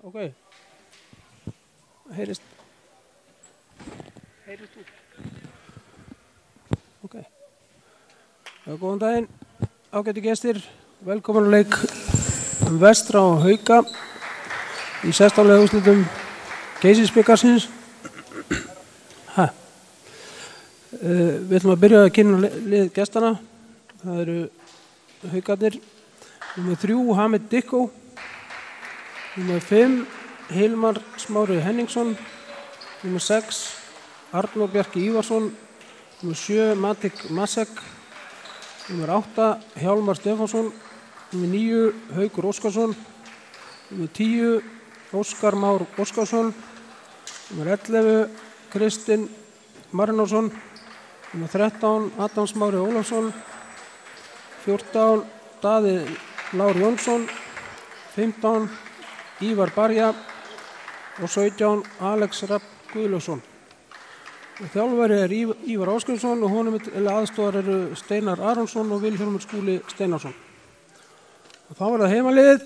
Ok. Heyrist þú? Ok. Góðan daginn, ágætu gestir. Velkomin að leik Vestra og Hauka í 16. úrslitum Geysisbikarsins. Við ætlum að byrja að kynna lið gestana. Það eru Haukarnir. Númer 3, Hamid Dikko. Númer 5, Hilmar Smári Henningsson. Númer 6, Arnór Bjarki Ívarsson. Númer 7, Matik Masek. Númer 8, Hjálmar Stefánsson. Númer 9, Haukur Óskarsson. Númer 10, Óskar Már Óskarsson. Númer 11, Kristinn Marinósson. Númer 13, Adam Smári Ólafsson. 14, Daði Lár Jónsson. 15, Ívar Barja og 17, Alex Rapp Guðlaugsson. Þjálfari er Ívar Ásgrímsson og honum aðstofar eru Steinar Aronsson og Vilhjálmur Skúli Steinarsson. Og þá er það heimaliðið.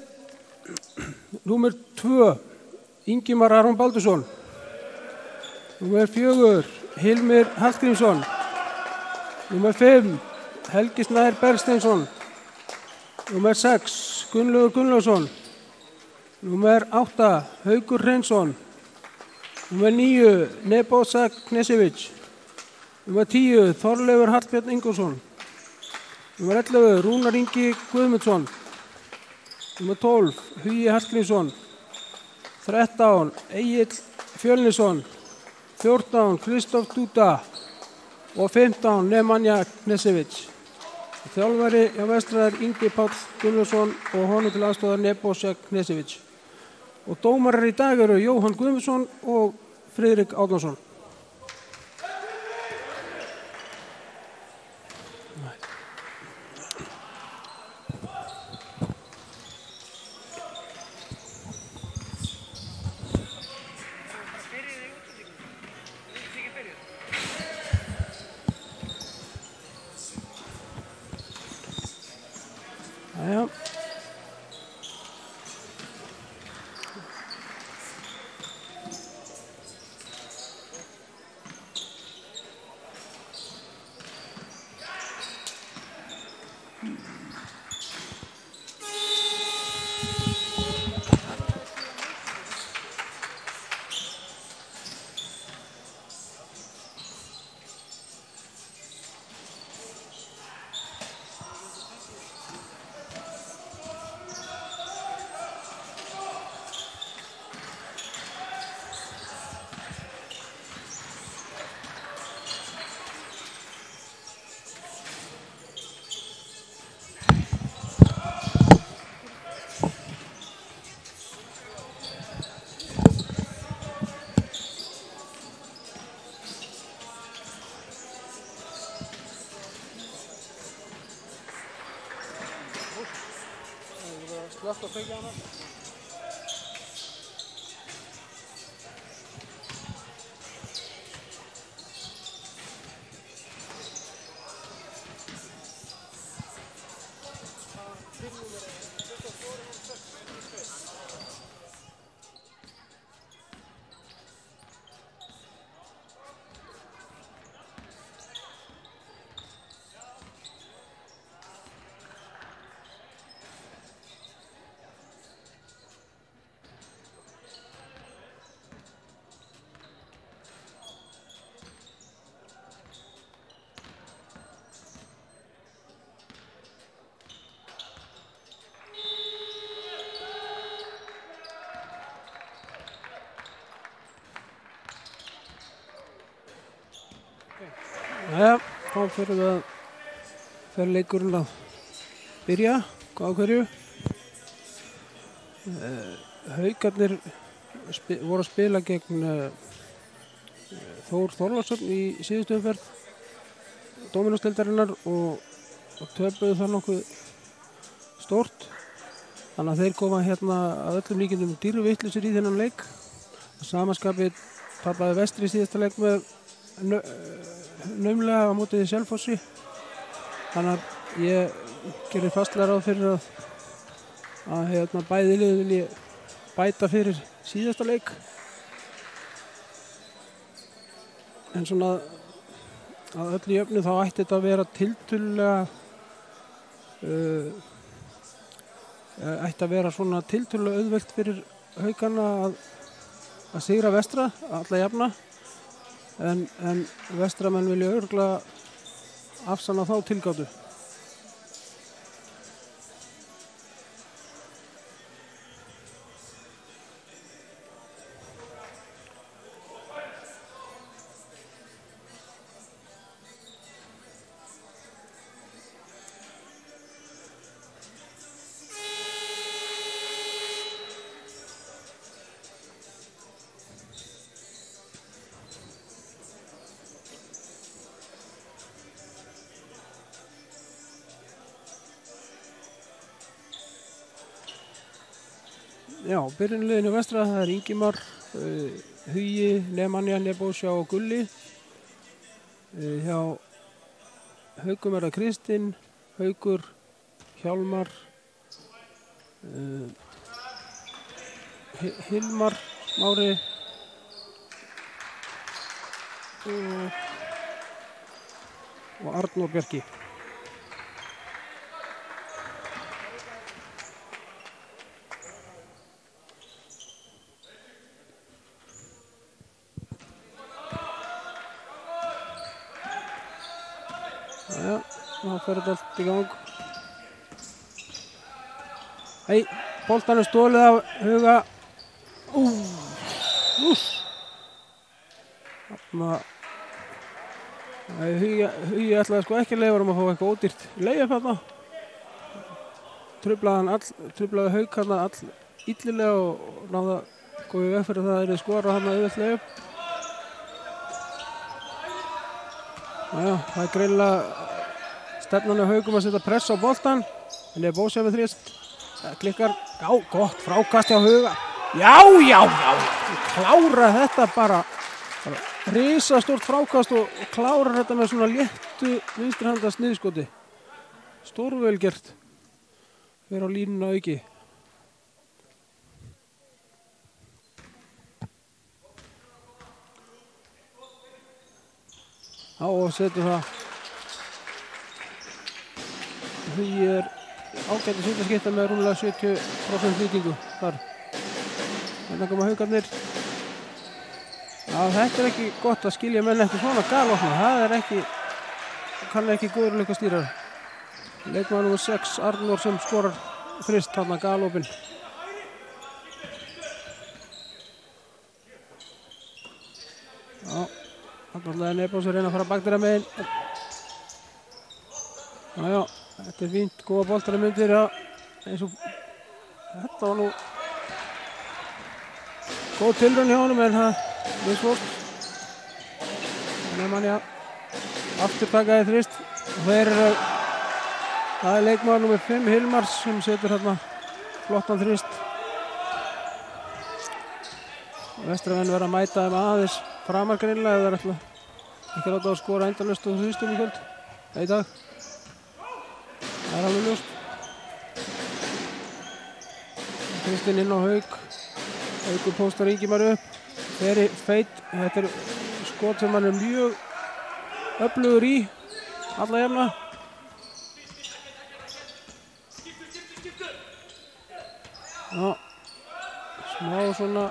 Númer 2, Ingimar Aron Baldursson. Númer 4, Hilmir Hallgrímsson. Númer 5, Helgi Snær Bergsteinsson. Númer 6, Gunnlaugur Gunnlaugsson. Númer 8, Haukur Hreinsson. Númer 9, Nebojsa Knesevic. Númer 10, Þorleifur Hallbjörn Ingólfsson. Númer 11, Rúnar Ingi Guðmundsson. Númer 12, Hugi Hallgrímsson. 13, Egill Fjölnisson. 14, Kristóf Dúda og 15, Nemanja Knesevic. Þjálfari hjá Vestra er Ingi Páll Gunnlaugsson og honum til aðstofar Nebojsa Knesevic. Og dómarar í dag eru Jóhann Guðmundsson og Friðrik Árnason. Jæja. Slökk og fengja hana. Jæja, þá fer leikurinn að byrja. Hvað hverju? Haukarnir voru að spila gegn Þór Þorláksson í síðustu umferð Dóminósdeildarinnar og töpuðu það nokkuð stórt. Þannig að þeir koma hérna að öllum líkindum dýruvitlausir í þennan leik. Að sama skapi tapaði Vestri í síðasta leik með naumlega á móti því Selfossi. Þannig að ég gerir fastlega ráð fyrir að bæði lið vilji bæta fyrir síðasta leik. En svona að öllu jöfnu þá ætti þetta að vera tiltölulega ætti að vera svona tiltölulega auðvelt fyrir Haukana að sigra Vestra, alla jafna. En Vestramenn vilja örugglega afsanna þá tilgátu. Já, byrjunliðinu Vestra, það er Ingimar, Hugi, Nemanja, Nebósja og Gulli. Hjá Haukum er það Kristinn, Haukur, Hjálmar, Hilmar, Mári og Arnór Bjarki. Já, þá fer þetta allt í gang. Hei, boltan er stólið af Huga. Hugi ætlaði sko ekki að leyfa að fá eitthvað ódýrt leyjaf þarna. Truflaði Hauk þarna all illilega og náði að góði veg fyrir það að skora þarna auðvelt leyjaf. Það er greinilega stefnan af Haukum að setja press á boltan. En er Bósja með þrist. Klikkar. Já, gott frákast hjá Huga. Já. Klára þetta bara risastórt frákast og klárar þetta með svona léttu vinstri handa sniðskoti. Stórvel gert. Fer á línuna auki. Já, og setur það. Hugi er ágætt að skipta með rúmlega 70% nýtingu þar. Þannig koma Haukarnir. Já, þetta er ekki gott að skilja menn eftir svona galopna. Það er ekki, kann ekki góður leik að stýra. Leikmaður númer 6, Arnór sem skorar þrist þarna galopin. Já. Þannig að Nebósja reyna að fara bakdýra megin. Já, þetta er fínt, góða boltar myndir, já. Eins og þetta var nú góð tilraun hjá honum, en það er svort. Nemanja aftur takaði þrist. Það er leikmaður númer 5, Hilmar, sem setur hérna flottan þrist. Vestramenn verða að mæta þeim aðeins framar greinilega eða ætla ekki láta að skora endalaust og þristum í kvöld í dag. Það er alveg ljóst. Kristinn inn á Hauk. Haukur póstar Ingimar upp. Feri feit. Þetta er skot sem hann er mjög öflugur í. Alla jafna. Já. Smá svona.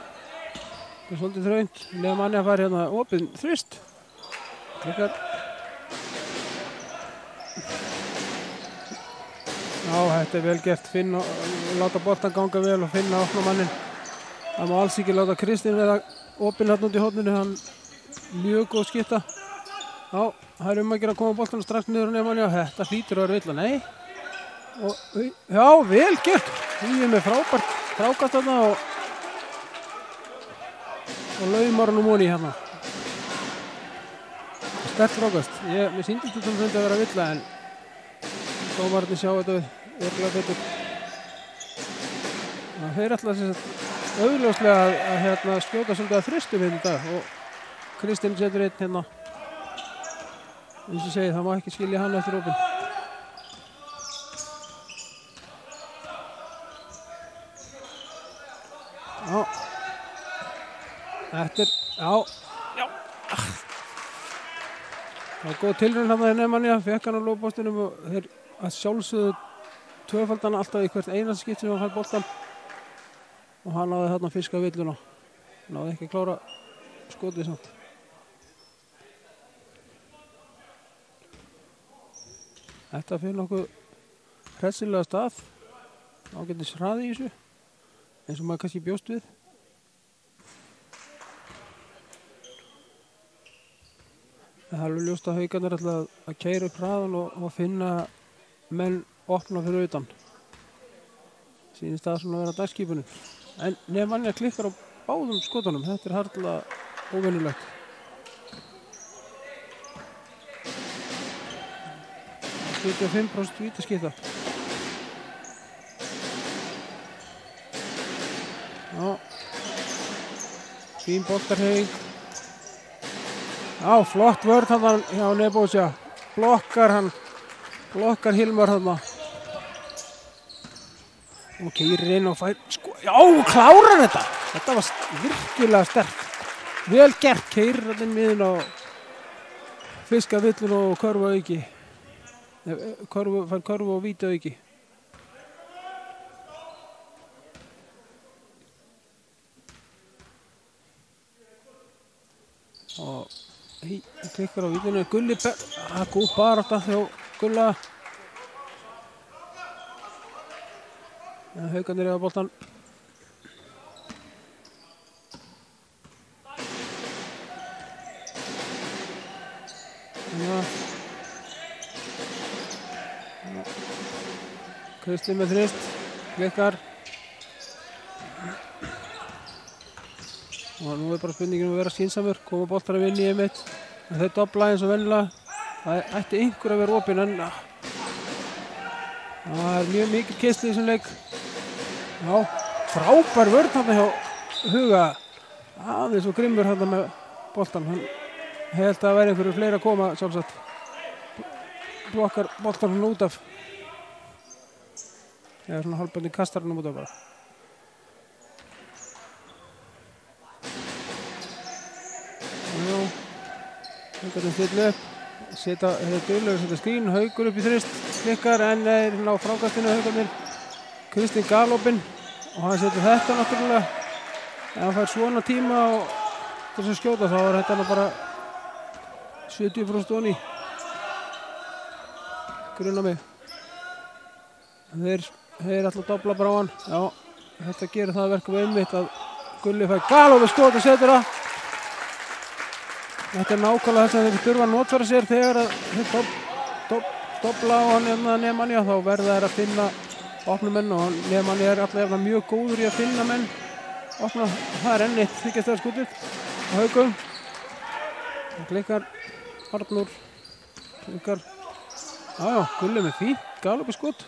Það er svolítið þröngt. Nemanja fær hérna opinn þrist. Klikkar. Já, þetta er vel gert. Finna, láta boltan ganga vel og finna opna mannin. Það má alls ekki láta Kristinn vera opinn hérna út í horninu. Hann mjög góð skipta. Já, það er að gera að koma boltan strax niður á Nemanja. Þetta hlýtur að vera illa. Nei. Og, já, vel gert. Því er með frábært frákast þarna og laumar hann onni hérna. Sterkt frákast. Mér sýndist þetta að vera villa en dómararnir sjá þetta virkilega betur. Þeir ætla augljóslega að skjóta svolítið að þristum hérna í dag og Kristinn setur einn hérna. Eins og segi, það má ekki skilja hann eftir opinn. Eftir, já. Það var góð tilraun hérna í Nemanja, fekk hann á lóðbóstinum og þeir að sjálfsögðu tvöfaldan alltaf í hvert einasta skipt sem hann fær boltan. Og hann náði þarna fiska villuna. Náði ekki að klára skotið samt. Þetta fyrir nokkuð hressilega stað. Ágætis hraði í þessu. Eins og maður kannski bjóst við. Það er alveg ljóst að Haukarnir ætla að keyra upp hraðan og finna menn opna fyrir utan. Sýnist það svona að vera dagskipunum. En Nemanja klikkar á báðum skotunum. Þetta er harðlega óvenjulegt. Það er 75% vítaskipta. Já. Fín boltarheying. Já, flott vörð hann hjá Nebojsa. Blokkar Hilmar hann. Og keyrir inn og fær já, klárar þetta. Þetta var virkilega sterkt. Vel gert, keyrir hann inn miðun og fiska villun og körfu auki. Fær körfu og víta auki. Og klikkar á vítinu. Gulli góð barátta hjá Gulla. Haukarnir eiga boltan. Kristi með þrist. Klikkar. Og nú er bara spurningin að vera skynsamur, koma boltar að vinna í einmitt. En þeir dobla eins og venjulega. Það ætti einhver að vera opinn en það er mjög mikið kistli í þessum leik. Já, frábær vörn þarna hjá Huga. Aðeins og grimmur þarna með boltan. Hann held að vera einhverju fleiri að koma sjálfsagt. Blokkar boltan hann út af. Eða svona hálfböndi kastar hann út af bara. Haukarnir stilla upp, setja skrín, Haukur upp í þrist, klikkar en er ná frákastinu Haukarnir, Kristinn galopinn og hann setur þetta náttúrulega. Ef hann fær svona tíma til þess að skjóta þá er þetta bara 70% onni. Grunna mig. Þeir ætla að dobla bara á hann. Já, þetta gerir það verkum einmitt að Gulli fær galopinn skot og setur það. Þetta er nákvæmlega þess að þeir þurfa að notfæra sér þegar þeir dobla á hann Nemanja þá verða þeir að finna opna menn og Nemanja er alltaf mjög góður í að finna menn opna. Það er enn eitt þykjastæða skotið á Haugum. Klikkar Arnúr. Klikkar. Já, Gulli með fínt galopið skot.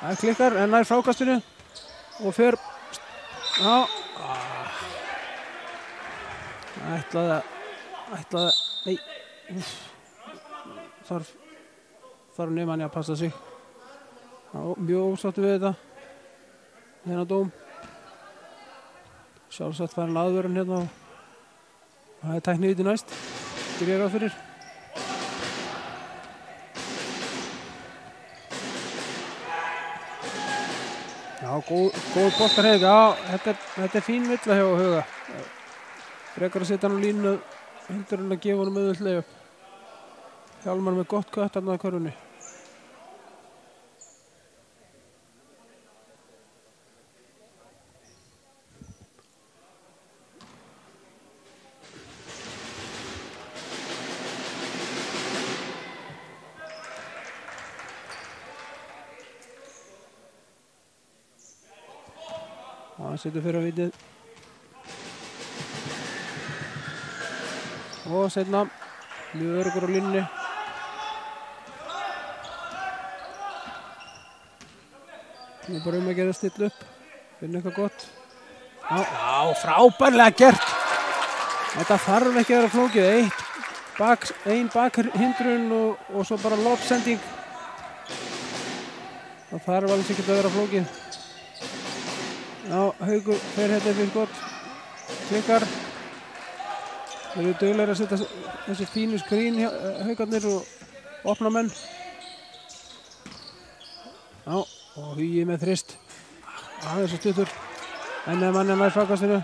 Það er klikkar en nær frákastinu og fer. Já. Ætlaði, nei, þarf Nemanja að passa sig. Já, mjög ósáttur við þetta. Hérna dóm. Sjálfsagt fær hann aðvörun hérna og það er tæknivíti næst. Gerir ég ráð fyrir. Já, góð boltarheying. Já, þetta er fín villa hjá Huga. Frekar að setja hann á línu heldur en að gefa honum auðvitað upp. Hjálmar með gott kött þarna á körfunni. Það setur fyrir að vitið. Og setna mjög öruggur á línunni. Nú er bara að gera stilla upp. Finna eitthvað gott. Já, frábærlega gert. Þetta þarf ekki að vera flókið. Ein bakhindrun og svo bara lobsending. Það þarf alveg ekki að vera flókið. Já, Haukur fer hérna fyrir gott. Klikkar. Þeir eru duglegir að setja þessi fínu skrín haukarnir og opna menn. Já, og Hugi með þrist. Aðeins og stuttur. En mann nær frákastinu.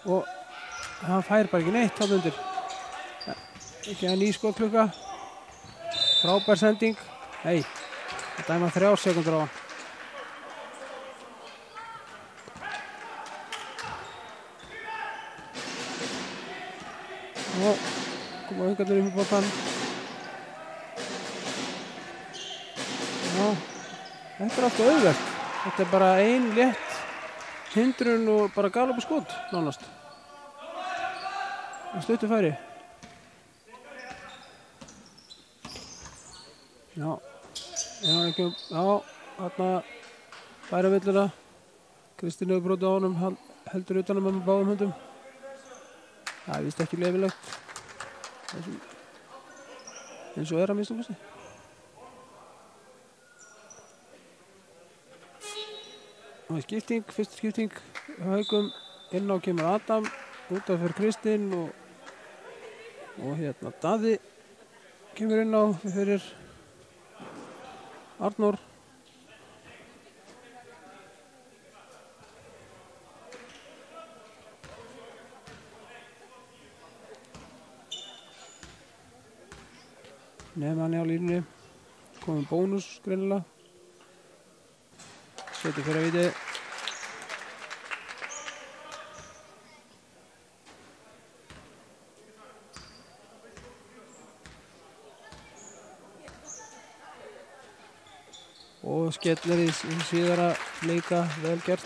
Og hann fær bara ekki neitt þarna undir. Ekki að ný skotklukka. Frábær sending. Nei, það dæma 3 sekúndur á hann. Og koma haukarnir upp í boltann. Já, þetta er alltaf auðvelt. Þetta er bara ein létt hindrun og bara galop og skot nánast. Stuttu færi. Já, þarna færa villuna. Kristinn hefur brotið á honum, heldur utanum með báðum höndum. Það er víst ekki leyfilegt. Eins og að minnsta kosti. Það er skipting, fyrsta skipting. Haugum, inn á kemur Adam, út af fyrir Kristinn og hérna Daði kemur inn á fyrir Arnór. Nefnanni á línunni. Komum bónus greinilega. Setið fyrir að viti. Og skellir í síðara leika, vel gert.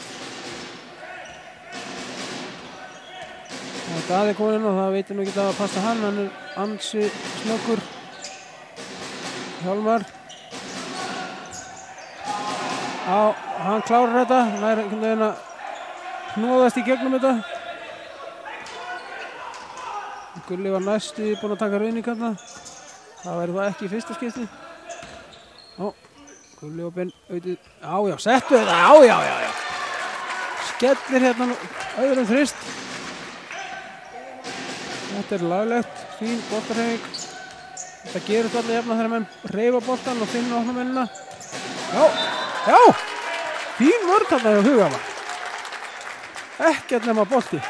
Það er Daði komin og það veitir nú ekki að passa hann er ansi snöggur. Hjálmar. Já, hann klárar þetta, nær einhvern veginn að hnóðast í gegnum þetta. Gulli var næstu búinn að taka rauning hérna. Það verður það ekki í fyrsta skipti. Já. Gulli og Ben auðvitað, já, settu þetta, já. Skellir hérna öðrum þrist. Þetta er laglegt, fín boltarhreyfing. Þetta gerur allir jafna þegar menn reyfa boltan og finna opna mennina. Já, fín vörn þarna hjá Hugama. Ekkert nema bolti.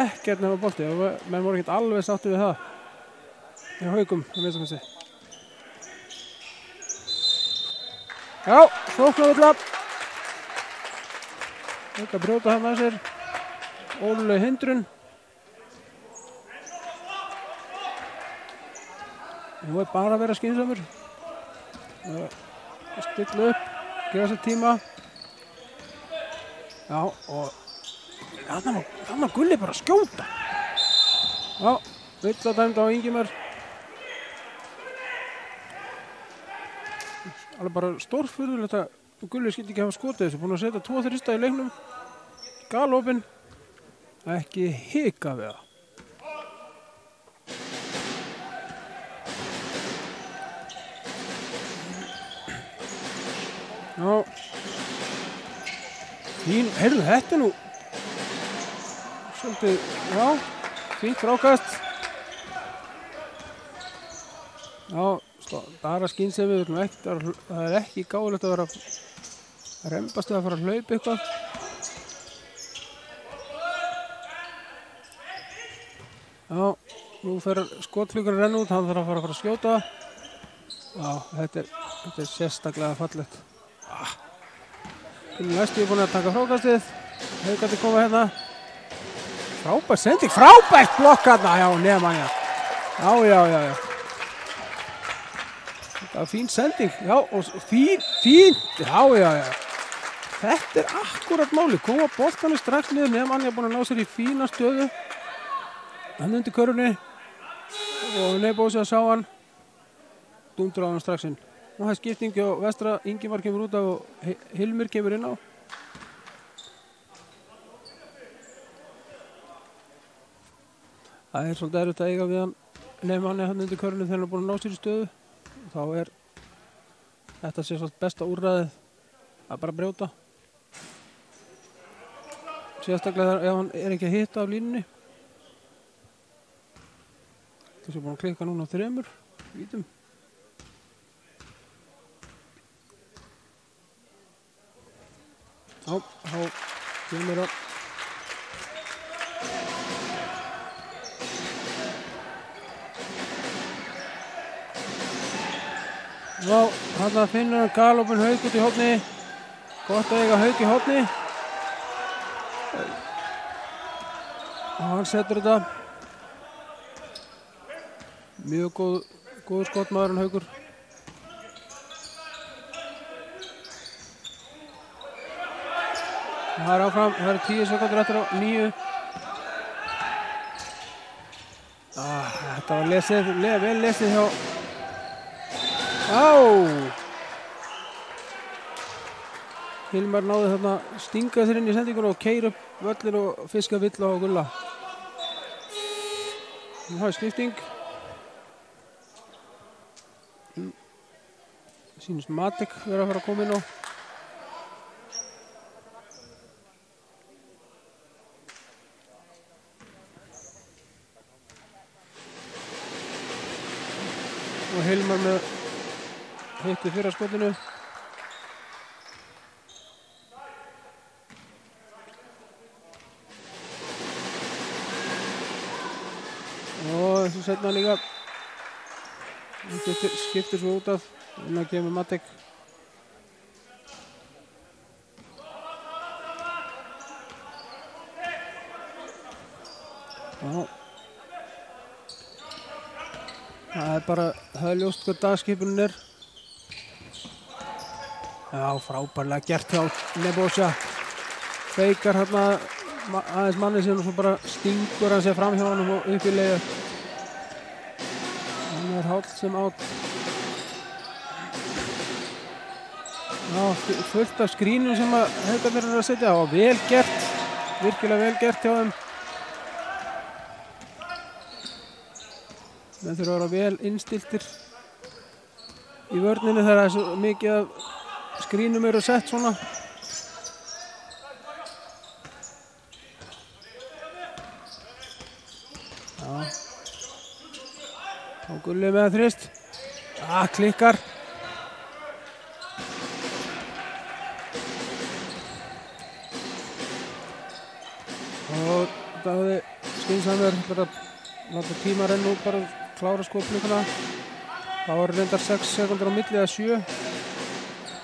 Ekkert nema bolti, menn voru ekkert alveg sátti við það. Í Haugum, það minnst að kannski. Já, sóknarvilla. Þetta brjóta hann að sér. Óluleg hindrun. Nú er bara að vera skynsamur. Stilla upp, gefa sér tíma. Já, og þarna Gulli bara að skjóta. Já, villa dæmd á Ingimar. Alveg bara stórfurðulegt að Gulli skildi ekki hafa skotið þessu. Búinn að setja 2 þrista í leiknum. Galopin. Ekki hika við það. Já. Fín, heyrðu þetta nú. Svolítið, já. Fínt frákast. Já. Bara skynsemi, það er ekki gáðilegt að vera að rembast eða að fara að hlaupa eitthvað. Já, nú fer skotflíkur að renna út, hann þarf að fara að skjóta. Já, þetta er sérstaklega fallegt. Næstu er búin að taka frákastið. Haugandi koma hérna. Frábært sending, frábært blokk hérna hjá Nehemja. Já. Það er fín sending, já, og fínt, já. Þetta er akkurat máli, koma boltanum strax niður, Nehemja er búinn að ná sér í fína stöðu. Hann undir körfunni og Neiðbósi að sá hann, dúndur á hann strax inn. Og það er skipting á vestra, Ingimar kemur út af og Hilmir kemur inn á. Það er svolítið erfitt að eiga við hann, Nehemja hann undir körfunni þegar hann er búinn að ná sér í stöðu. Þá er þetta sér svolítið besta úrræðið að bara brjóta. sérstaklega ef hann ekki að hitta af línunni. Þessi búin að klikka núna á 3 vítum. Já, þá kemur að Já, þarna finnur hann galopin Hauk út í horni. Gott að eiga Hauk í horni. Og hann setur þetta. Mjög góð skotmaðurinn Haukur. Það er áfram, það eru 10 sekundur eftir á 9. Þetta var vel lesið hjá Hilmar náði þarna stinga sér inn í sendingur og keyra upp völlin og fiska Villa og Gulla. Það er skipting. Sýnist Matek vera að fara að koma inn á. Og Hilmar með hitti fyrra skotinu. Og þessu setna líka. Skiptir svo út af. Þannig að kemur Matek. Það er ljóst hvað dagskipunin er. Já, frábærlega gert hjá Nebosja. Feikar hérna aðeins manni sem svo bara stingur hann sér fram hjá hann og upp í leiðu. Hann er háll sem átt. Já, fullt af skrínum sem að Haukarnir eru að setja á. Vel gert, virkilega vel gert hjá þeim. Menn þurfa að vera vel innstiltir í vörninni þegar það er svo mikið af skrínum eru sett svona. Já. Og Gulli með þrist. Klikkar. Og þetta hafði skynsamur bara láta tíma renna út bara klára skotklukuna. Það voru reyndar 6 sekundur á milli eða 7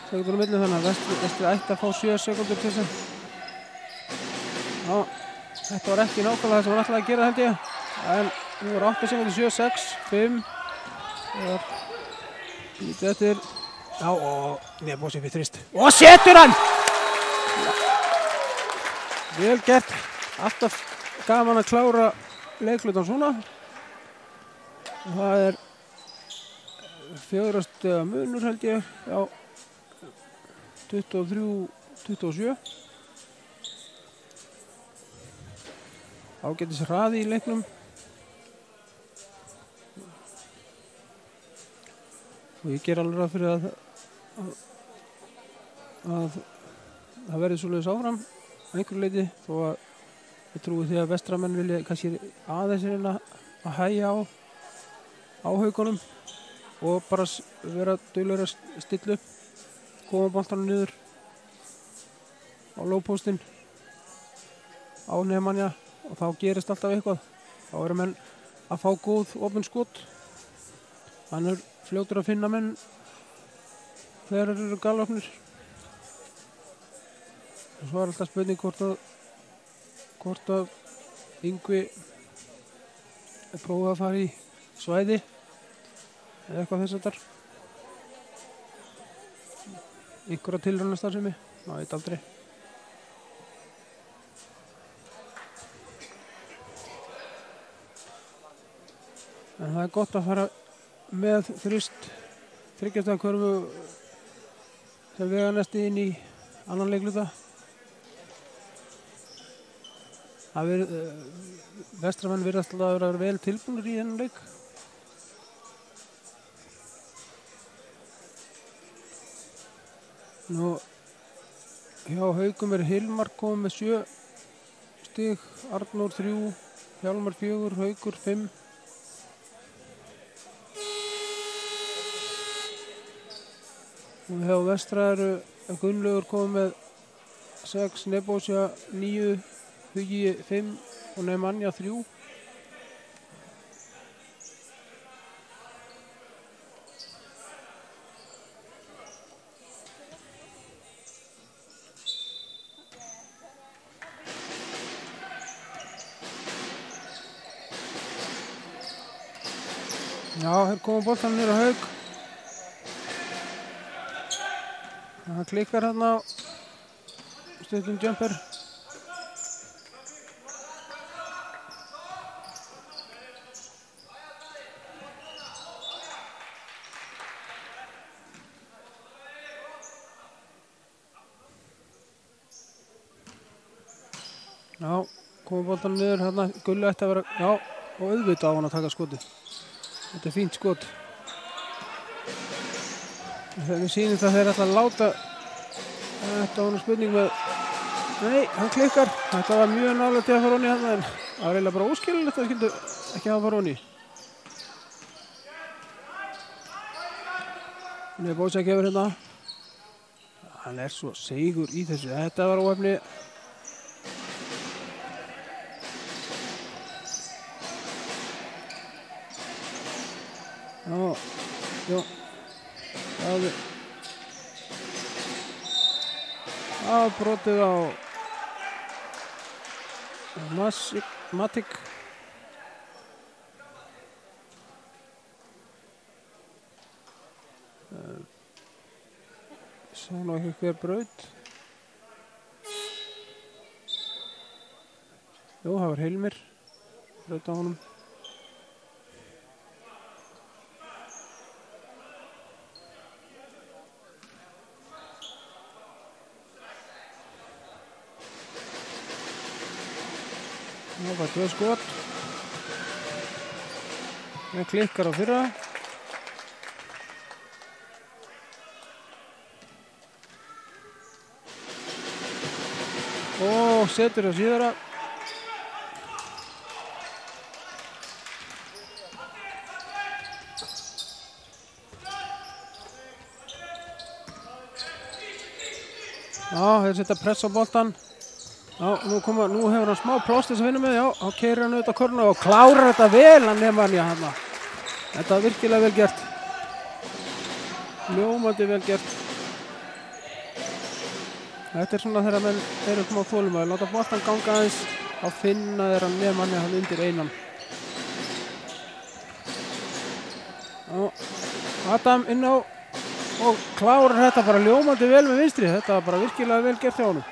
sekundur á milli þannig að Vestri ætti að fá 7 sekundur til þess. Já, þetta var ekki nákvæmlega það sem hann ætlaði að gera held ég. En nú voru 8 sekundur, 7, 6, 5. Það var lítið eftir. Já, og Nebosja fyrir þrist. Og setur hann! Vel gert. Alltaf gaman að klára leiklutan svona. Það er 4 stiga munur held ég á 23-27. Ágætis hraði í leiknum. Og ég ger alveg ráð fyrir að það verði svoleiðis áfram einhverju leyti þó að ég trúi því að vestramenn vilja kannski aðeins reyna að hægja á Haukunum og bara vera duglegir að stilla upp, koma boltanum niður á lópóstinn á Nemanja og þá gerist alltaf eitthvað. Þá eru menn að fá góð opin skot. Hann er fljótur að finna menn þegar þeir eru galopnir. Og svo er alltaf spurning hvort að Yngvi prófa að fara í svæði eða eitthvað þess að þar. Einhverja tilraunastarfsemi, maður veit aldrei. En það er gott að fara með þrist þryggjastæðakörfu sem veganesti inn í annan leikluta. Vestramenn virðast alltaf að vera vel tilbúnir í þennan leik. Nú, hjá Haukum er Hilmar komið með stig, Arnór 3, Hjálmar 4, Haukur 5. Og hjá vestra eru Gunnlaugur komið með 6, Nebósja 9, Hugi 5 og Nemanja 3. Já, hér koma boltan niður á Haug. Það klikkar hérna á stuttum jumper. Já, koma boltan niður hérna. Gulli ætti að vera, já, og auðvitað á hann að taka skotið. Þetta er fínt skot. Þegar við sýnum það þeir ætla að láta. Þetta var nú spurning með. Nei, hann klikkar. Þetta var mjög nálega til að fara honni hérna en það var eiginlega bara óskiljanlegt að það skildu ekki hafa fara honni. Nebósja gefur hérna. Hann er svo segur í þessu. Þetta var óhefni. Já, það er brotið á Matic. Sá nú ekki hver braut. Jú, það var Hilmir. Braut á honum. Það var 2 skot. Það klikkar á fyrra. Og setur á síðara. Já, þeir setja press á boltan. Já, nú hefur hann smá pláss til þess að vinna með, já, þá keyrir hann auðvitað korna og klárar þetta vel hann Nemanja hann. Þetta var virkilega vel gert. Ljómandi vel gert. Þetta er svona þegar menn eru smá þolinmæðir, láta boltan ganga aðeins, þá finna þeir hann Nemanja hann undir einan. Já, Adam inn á og klárar þetta bara ljómandi vel með vinstri, þetta var bara virkilega vel gert hjá honum.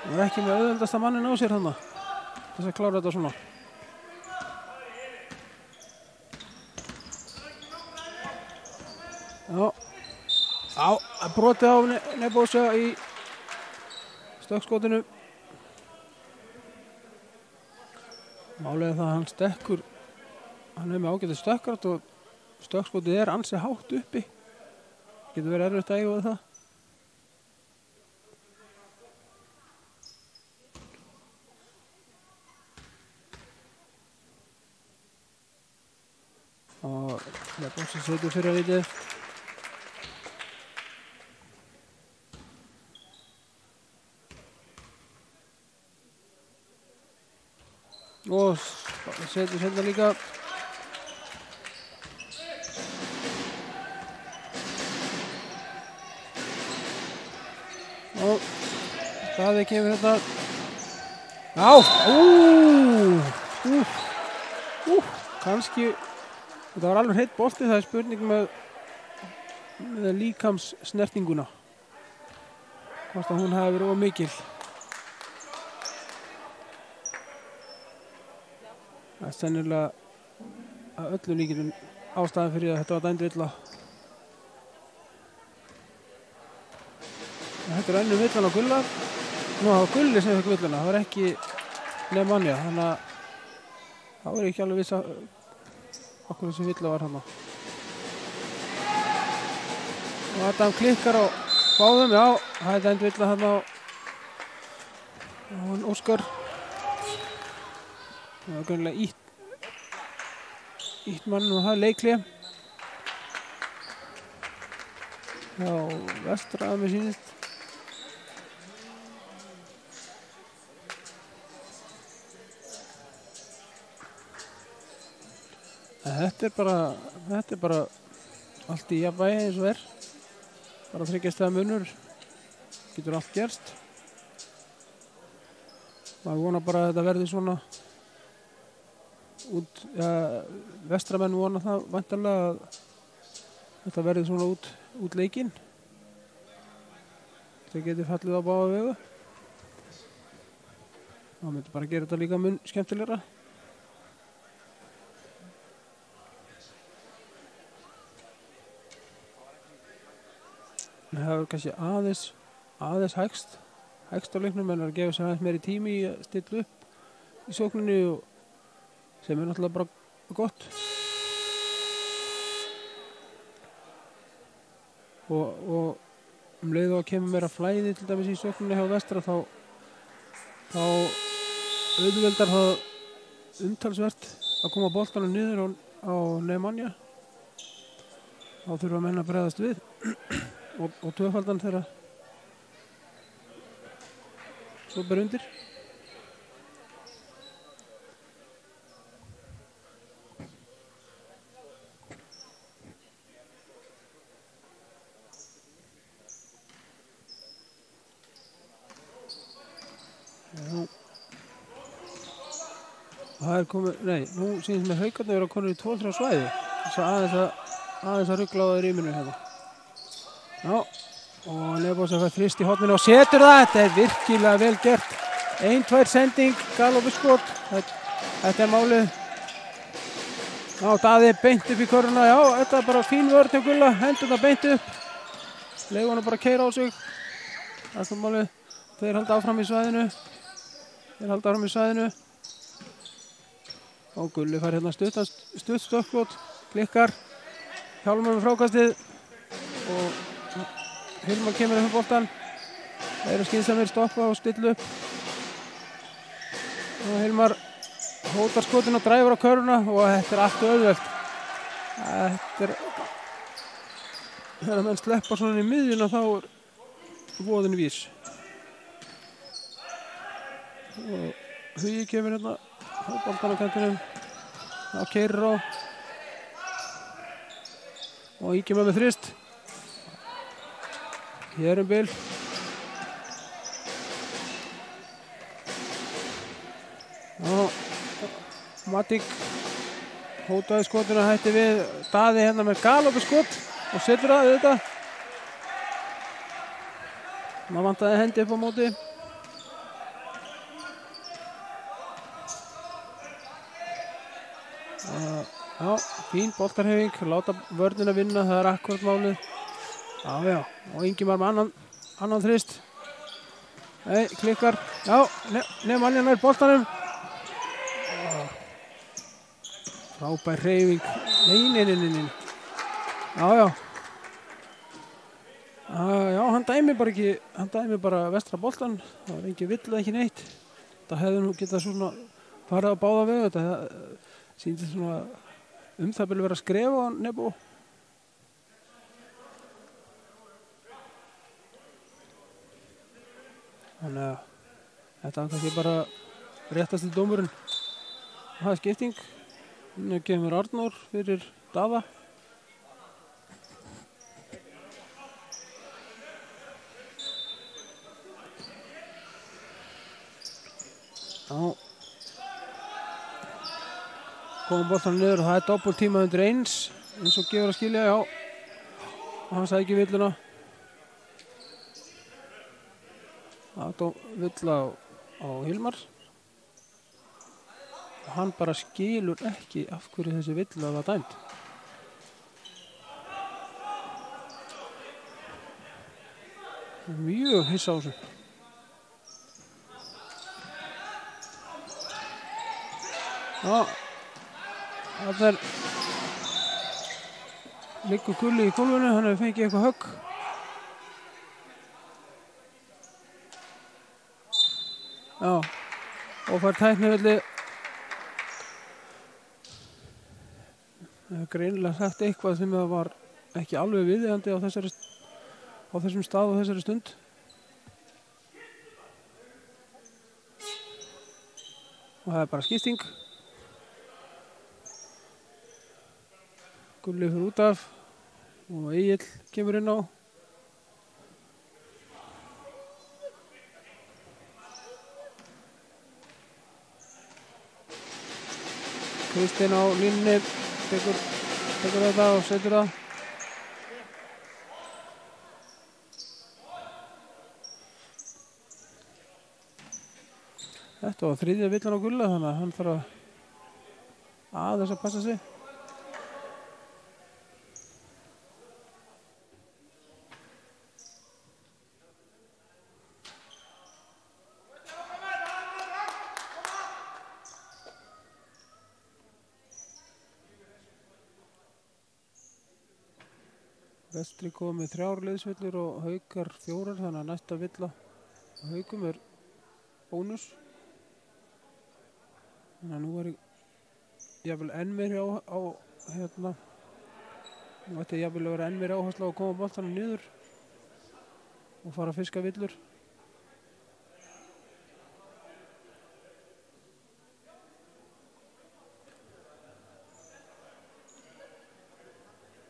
Það var ekki með auðveldasta mannin á sér þarna. Þess að klára þetta svona. Já, brotið á Nebósja í stökkskotinu. Málið er það að hann stekkur. Hann er með ágætið stökkart og stökkskotið er ansi hátt uppi. Getur verið erfitt að eiga við það. Og Nebósja setur fyrir að vitið. Og setur hérna líka. Og Daði kemur hérna. Já, kannski. Þetta var alveg heitt bolti, það er spurning með líkams snertinguna. Hvort að hún hafi verið of mikil. Það er sennilega að öllum líkindum ástæðan fyrir að þetta var dæmd illa. Þetta er önnur villan á Gulla. Nú, það var Gulli sem fekk villana, það var ekki Nemanja, þannig að það var ekki alveg viss að okkur þessi villa var hana. Og Adam klikkar á báðum, já, það er dæmd villa hana á og hann Óskar. Það var greinlega ítt mann og það leikli. Já, Vestra að mér sýnist. Þetta er bara allt í jafnvægi eins og bara 3 stiga munur, getur allt gerst. Maður vonar bara að þetta verði svona út, Vestramenn vona það væntanlega að þetta verði svona út leikinn. Það getur fallið á báða vegu. Það myndi bara gera þetta líka mun skemmtilegra. Það er kannski aðeins hægst á leiknum, en að gefa sér aðeins meiri tími í að stilla upp í sókninni, og sem er náttúrulega bara gott. Og leið og að kemur meira flæði til dæmis í sókninni hjá Vestra, þá auðveldar það umtalsvert að koma boltanum niður á Nemanja. Þá þurfa menn að bregðast við. Og tvöfaldan þeirra svo ber undir. Það komið, nú sýnist mér Haukarnir vera konur í 2-3 svæði. Þess að aðeins að rugla á það rýminu hérna. Já, og Nebos er þrist í horninu og setur það. Þetta er virkilega vel gert. 1-2 sending, galoppiskot. Þetta er málið. Já, Daði beint upp í körfuna. Já, þetta er bara fín vörn hjá Gulla. Hendur það beint upp. Leifu hann bara að keyra á sig. Það er málið. Þeir halda áfram í svæðinu. Og Gulli fær hérna stutt stökkskot. Klikkar. Hjálmar með frákastið. Og Hilmar kemur upp boltan. Það eru skynsamir stoppa og stilla upp. Og Hilmar hótar skotin og dræfur á körfuna, og þetta er allt auðvelt. Þegar menn sleppa svona í miðjuna, þá er voðin vís. Og Hugi kemur hérna á boltan á kantinum. Þá keyrir á. Og Ígir með þrist. Hér bil. Matík hótaði skotinu, hætti við. Daði hérna með galoppiskot og setur það auðvitað. Það vantaði hendi upp á móti. Já, fín boltarhefing, láta vörnina vinna, það er akkurat málið. Já, og Ingimar með annan þrist. Nei, klikkar. Já, Nemanja nær boltanum. Frábær hreyfing. Nei. Já, hann dæmi bara Vestra boltan. Það var engin villað, ekki neitt. Það hefði nú getað svona farið á báða vegu. Þetta sýndi svona það byrja verið að skrefa á Nebo. Þannig að þetta var kannski bara réttasti dómurinn. Það er skipting. Nú kemur Arnór fyrir Daða. Já. Komum boltanum niður og það er doppeltíma undir eins og gefur að skilja, já. Hann sagði ekki villuna. Það villa á Hilmar. Og hann bara skilur ekki af hverju þessi villa var dæmd. Mjög hissa á þessu. Já. Það liggur Gulli í gólfinu, hann hefur fengið eitthvað högg. Já, og fær tæknivelli. Það er greinilega sagt eitthvað sem það var ekki alveg viðeigandi á þessum stað og þessari stund. Og það er bara skipting. Gulli fyrir út af og Egill kemur inn á. Kristinn á línunni, tekur þetta og setur það. Þetta var þriðja villan á Gulla, þannig að hann þarf aðeins að passa sig. Vestri kom með 3 liðsvillur og Haukar 4, þannig að næsta villa á Haukum er bónus. Þannig að nú er jafnvel enn meiri nú ætti jafnvel að vera enn meiri áherslu á að koma boltanum niður og fara að fiska villur.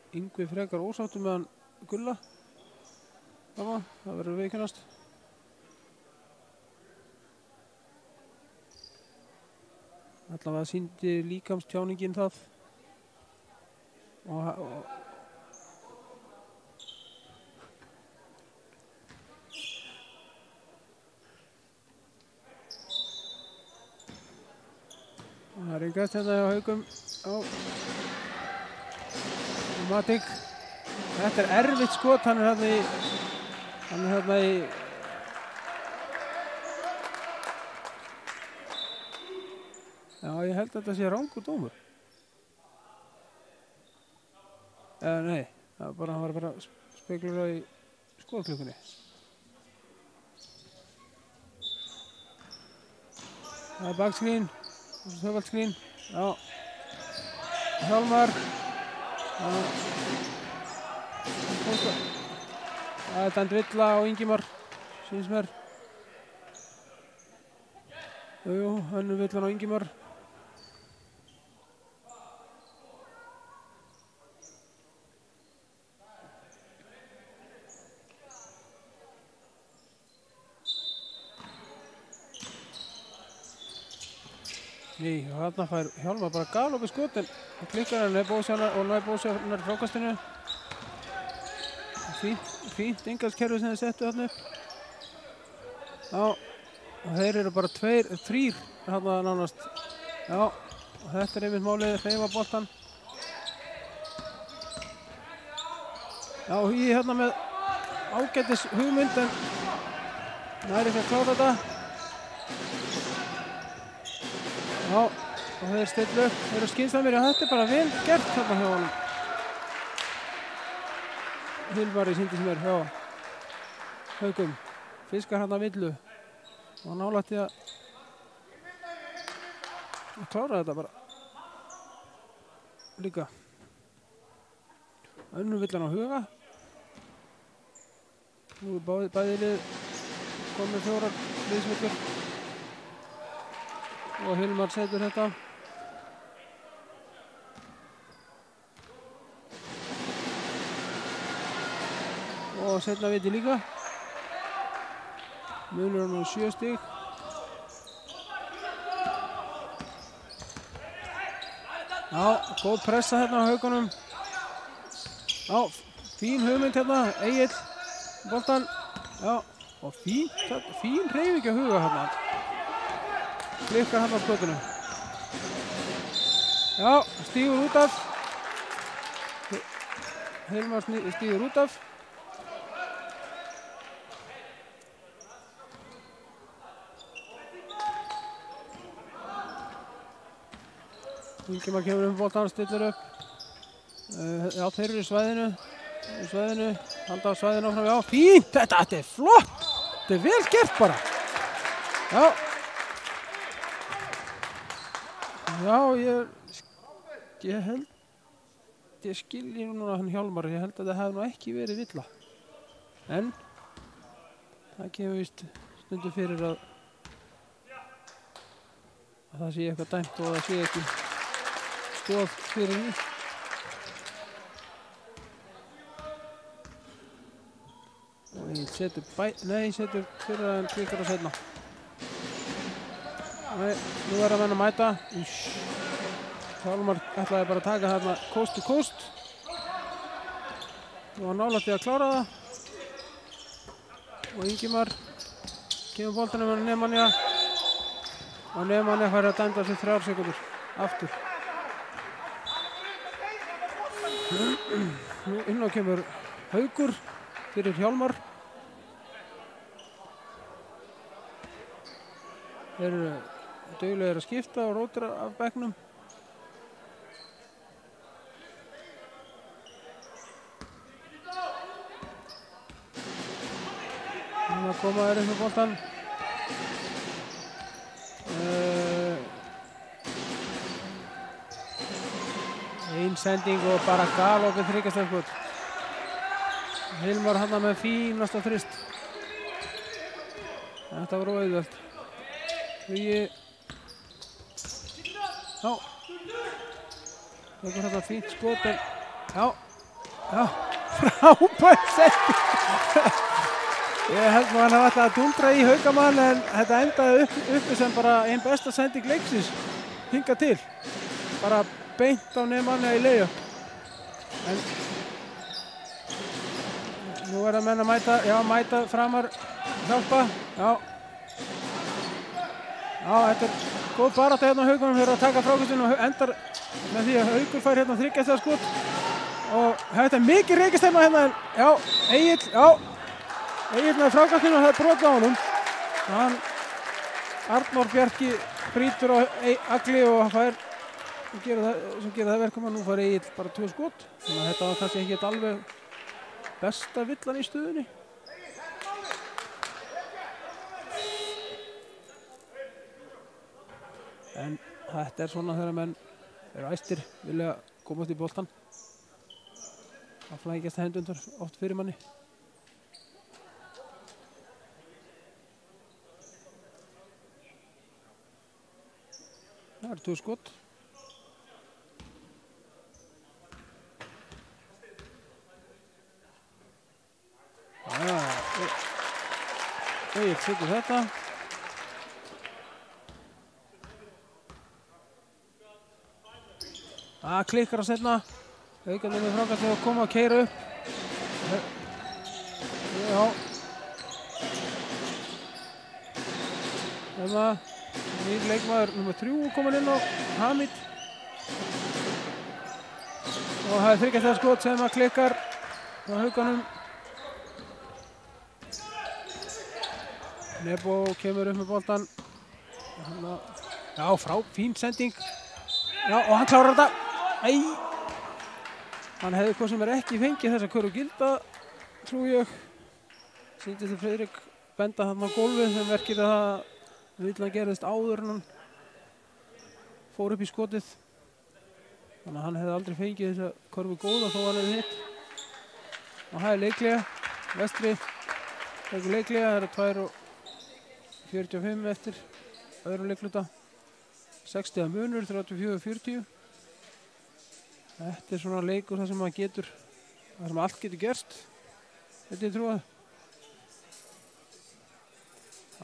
Yngvi frekar ósáttur með hann Gulla. Það verður viðurkennast. Allavega sýndi líkamstjáningin það. Það er yngast hérna hjá Haukum. Matic. Þetta er erfitt skot, hann er hérna í Já, ég held að þetta sé rangur dómur. Nei, hann var bara speglur í skotklukkunni. Það er bakskrín, höfaldskrín. Já. Hjálmar. Það er dæmt villa á Ingimar, sýnst mér. Jú, önnur villan á Ingimar. Ný, og þarna fær Hjálmar bara galopið skotin og klikkar hann og næ Bósjarnar frákastinu. Fínt inngalskerfi sem þeir settu þarna upp. Já, og þeir eru bara 3 þarna nánast. Já, og þetta er einmitt málið, hreyfa boltan. Já, Hugi hérna með ágætis hugmynd en næri ekki að klára þetta. Já, og þeir stillu upp, þeir eru skynsamir og þetta er bara vel gert hérna hjá honum. Hilmari sýndi sem hjá Haukum, fiskar hérna villu og nálægt í að klára þetta bara líka. Önnur villan á Huga. Nú er bæði lið komið 4 liðsvillur. Og Hilmar setur þetta. Og setna viti líka. Munur hann 7 stig. Já, góð pressa hérna á Haukunum. Já, fín hugmynd hérna, Egill, boltan. Já, og fín hreyfing að Huga hérna. Klikkar hann á skotinu. Já, stígur út af. Hilmar stígur út af. Ingimar kemur boltan, stillir upp. Já, þeir eru í svæðinu. Halda á svæðinu áfram. Já, fínt! Þetta er flott! Þetta er vel gert bara. Já. Já, ég held, ég skilji núna hann Hjálmar, ég held að það hefði nú ekki verið villa. En það kemur víst stundum fyrir að það sé eitthvað dæmt og það sé ekki stoð fyrir því. Og ég setur fyrir að hann klikkar að setna. Nei, nú er að menna að mæta. Hjálmar ætlaði bara að taka þarna coast to coast. Nú var nálægt í að klára það. Og Ingimar kemur boltanum með Nemanja. Og Nemanja fær að dæmda sig 3 sekúndur aftur. Nú inn á kemur Haukur fyrir Hjálmar. Þeir eru duglegir að skipta og rótra af bekknum. Núna koma þeir upp með boltan. Ein sending og bara galopið þriggjastaðskot. Hilmar hann með fínasta þrist. Þetta var auðvelt. Hugi. Já. Tekur þetta fínt skot en já. Frábær sending. Ég held nú hann hafa alltaf að dundra í Haukamann en þetta endaði uppi sem bara einn besta sending leiksins hingað til. Bara beint á Nemanja í leiðjöp. En nú er það menn að mæta framar hjálpa. Já, þetta er góð barátta hérna á Haukunum fyrir að taka frákastinu og endar með því að Haukur fær hérna þriggjastaðskot. Og þetta er mikið reikistefna hérna en já, Egill með frákastinu og það er brot á honum. Arnór Bjarki brýtur á Agli og hann fær sem gerir það verkum að nú fær Egill bara 2 skot. Þannig að þetta var kannski ekki alveg besta villan í stöðunni. En þetta er svona þegar menn eru æstir, vilja komast í boltan. Það flækjast hendundar oft fyrir manni. Það eru 2 skot. Egill setur þetta. Það klikkar að setna. Haukarnir með frákastið að koma og keyra upp. Já. Þarna nýr leikmaður nr. 3 komin inn á Hamid. Og það er þriggjastaðskot sem að klikkar á Haukanum. Nebo kemur upp með boltan. Já, fín sending. Já, og hann klárar þetta. Hann hefði hvað sem ekki fengið þessa körfu gilda, trú ég. Sýndi til Friðrik benda hann á gólfið sem verkir að það villan gerðist áður en hann fór upp í skotið. Þannig að hann hefði aldrei fengið þessa körfu góða þó hann hefði hitt. Og það er leiklega. Vestri tekur leiklega. Það eru 2:45 eftir öðrum leikluta. 60 munur, 34-40. Þetta er svona leikur þar sem allt getur gerst. Þetta er trúið.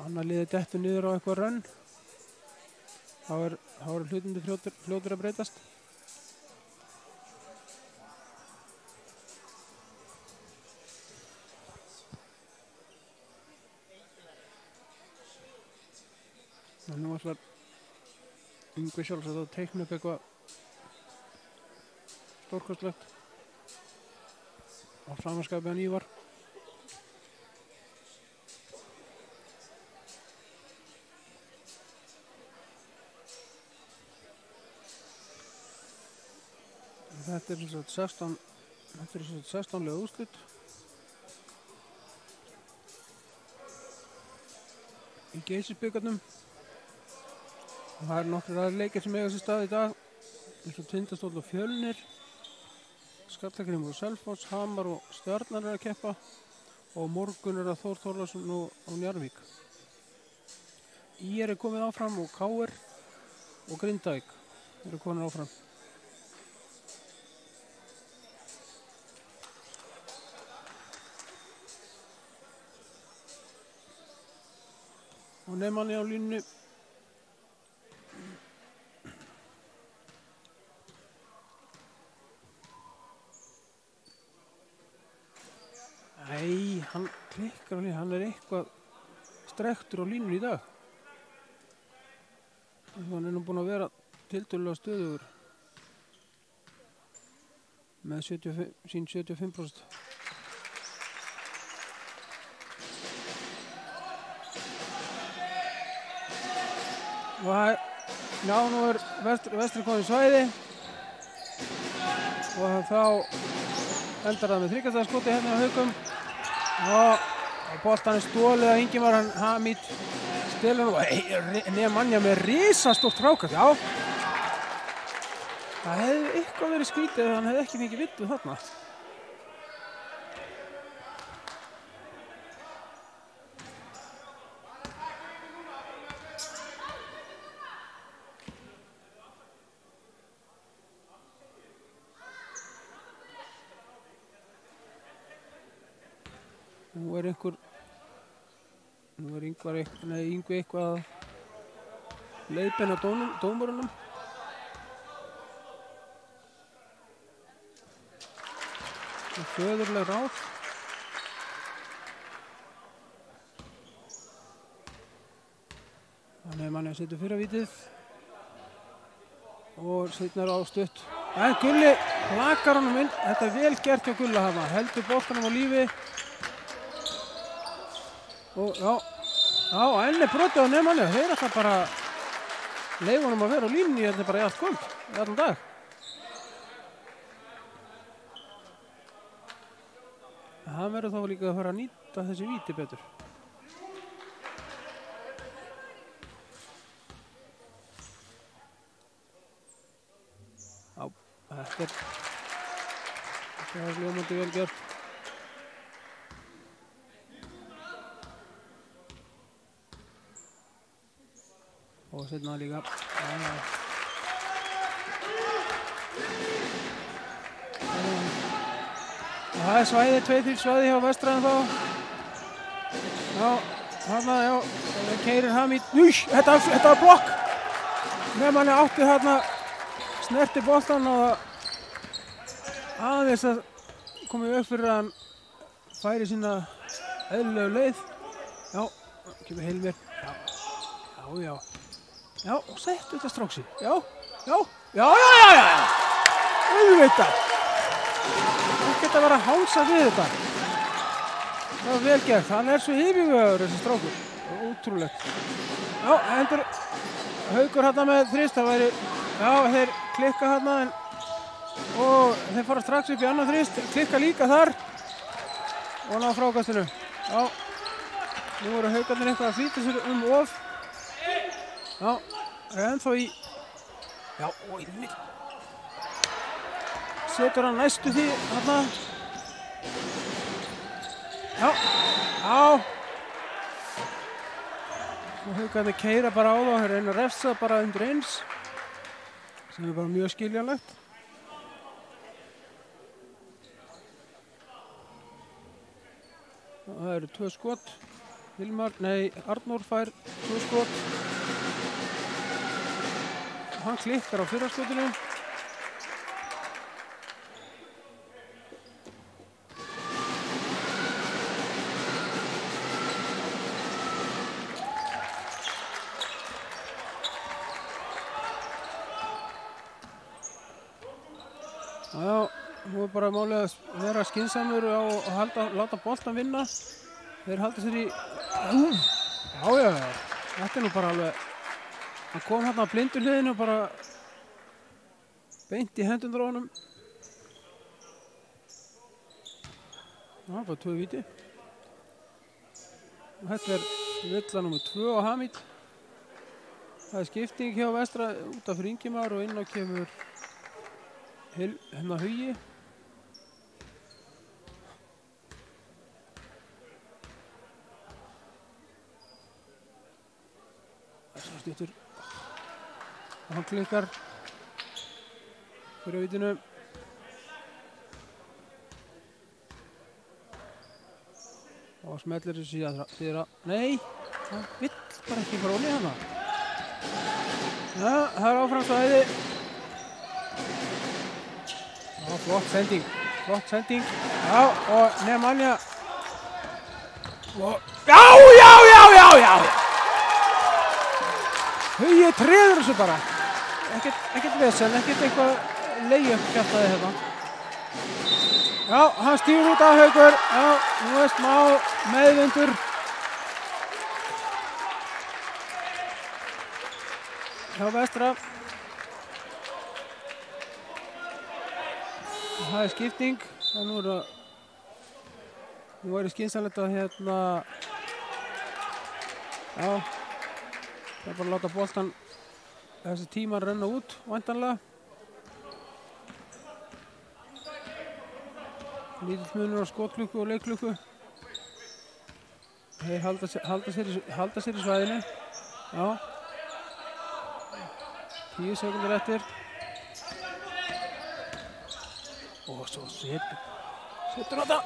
Annar liðið dettur niður á eitthvað rönn. Þá er hlutindi fljótur að breytast. En nú ætlar Yngvi sjálfsagt að teikna upp eitthvað stórkostlegt á samanskapi hann Ívar. Þetta er 16 liða úrslit í Geysisbikarnum. Það nokkrir aðrir leikir sem eiga sér stað í dag. Eins og Tindastóll og Fjölnir. Skallagrímur og Selfoss, Hamar og Stjarnan að keppa. Og morgun það Þór Þórðarsson og Njarðvík. ÍR komið áfram og KR og Grindavík komið áfram. Og Neymanni á línunni. Nei, hann klikkar á línunni, hann eitthvað strektur á línunni í dag. Hann nú búinn að vera tiltölulega stöðugur með sín 75%. Og já, nú vestri komið svæði og þá endar það með þriggjastaðarskoti hérna á Haukum og boltan stólið af Ingimar Hamid stelur og Nemanja með risastórt frákast. Já, það hefði eitthvað verið skrítið ef hann hefði ekki fengið vittu þarna. Nú Yngvi eitthvað að leiðbeina dómurunum. Föðurleg ráð. Þannig manni að setja fyrir vítið og setnar á stutt. En Gulli plakar honum inn. Þetta vel gert hjá Gulla hafa. Heldur boltanum á lífi. Og já, enni brotið á Neymanni. Þeir ætla bara leyfa honum að vera á línunni hérna bara í allt kvöld, í allan dag. Hann verður þá líka að fara að nýta þessi víti betur. Já, þetta er ljómandi vel gert. Og setna líka. Það er svæði, 2-3 svæði hjá Vestræðan þá. Já, þarna, já, keyrir Hamid. Þetta var blokk. Neymanni átti þarna, snerti boltan og aðeins að komið upp fyrir að hann færi sína eðlilegu leið. Já, kemur Hilmir. Já. Já, settu þetta stráksi. Já. Auðvitað. Ekki að vera að hálsa við þetta. Það var vel gert. Hann er svo yfirvegaður þessi strákur. Ótrúlegt. Já, endur Haukur hérna með þrist. Það væri, já, þeir klikka hérna og þeir fara strax upp í annan þrist. Klikka líka þar og ná frákastinu. Já, nú eru Haukarnir eitthvað að flýta sér of. Já, ennþá í. Já, og inni. Setur hann næstu því þarna. Já. Og Haukarnir keyra bara á þá, reyna að refsa bara undir eins. Sem er bara mjög skiljanlegt. Það eru 2 skot. Arnór fær 2 skot. Hann klikkar á fyrra skotinu. Já, nú er bara málið að vera skynsamur og láta boltan vinna. Þeir halda sér í. Já. Þetta er nú bara alveg. Hann kom hérna á blindu hliðinu og bara beint í hendurnar á honum. Já, bara 2 víti. Og þetta er villa númer 2 á Hamid. Það er skipting hjá Vestra út af Ingimar og inn á kemur hérna Hugi. Það er svo stuttur. Hann klikkar fyrir vitinu. Og smellir þessu síðan. Nei, hann vill bara ekki fara onni hana. Já, það er áfram svæði. Já, flott sending. Já, og Nemanja. Já! Hugi treður þessu bara. Ekkert vesen, ekkert eitthvað leiði upp kjaftaði hérna. Já, hann stígur út af Haukur. Já, nú er smá meðvindur. Hjá Vestra. Það er skipting. Nú er skynsamlegt að hérna. Já. Það er bara að láta boltan þessi tíma renna út, væntanlega. Lítill munur á skotklukku og leikklukku. Þeir halda sér í svæðinu. Já. 10 sekundur eftir. Og svo setur þetta.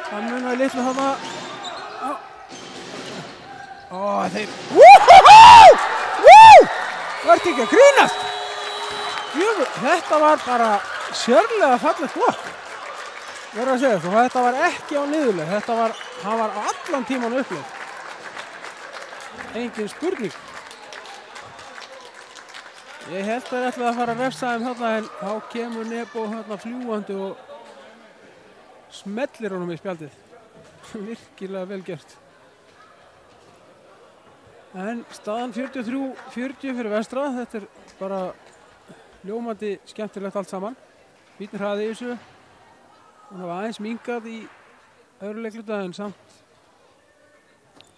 Það munaði litlu þarna. Þeir. Verði ekki að grínast. Þetta var bara sérlega fallegt blokk. Verður að segja það. Þetta var ekki á niðurleið. Hann var á allan tíman uppleið. Engin spurning. Ég held að þeir ætlaði að fara að refsa þeim þarna en þá kemur Nebo þarna fljúgandi og smellir honum í spjaldið. Virkilega vel gert. En staðan 43-40 fyrir Vestra. Þetta er bara ljómandi skemmtilegt allt saman. Fínn hraði í þessu. Hann var aðeins minkað í öðru leikluta en samt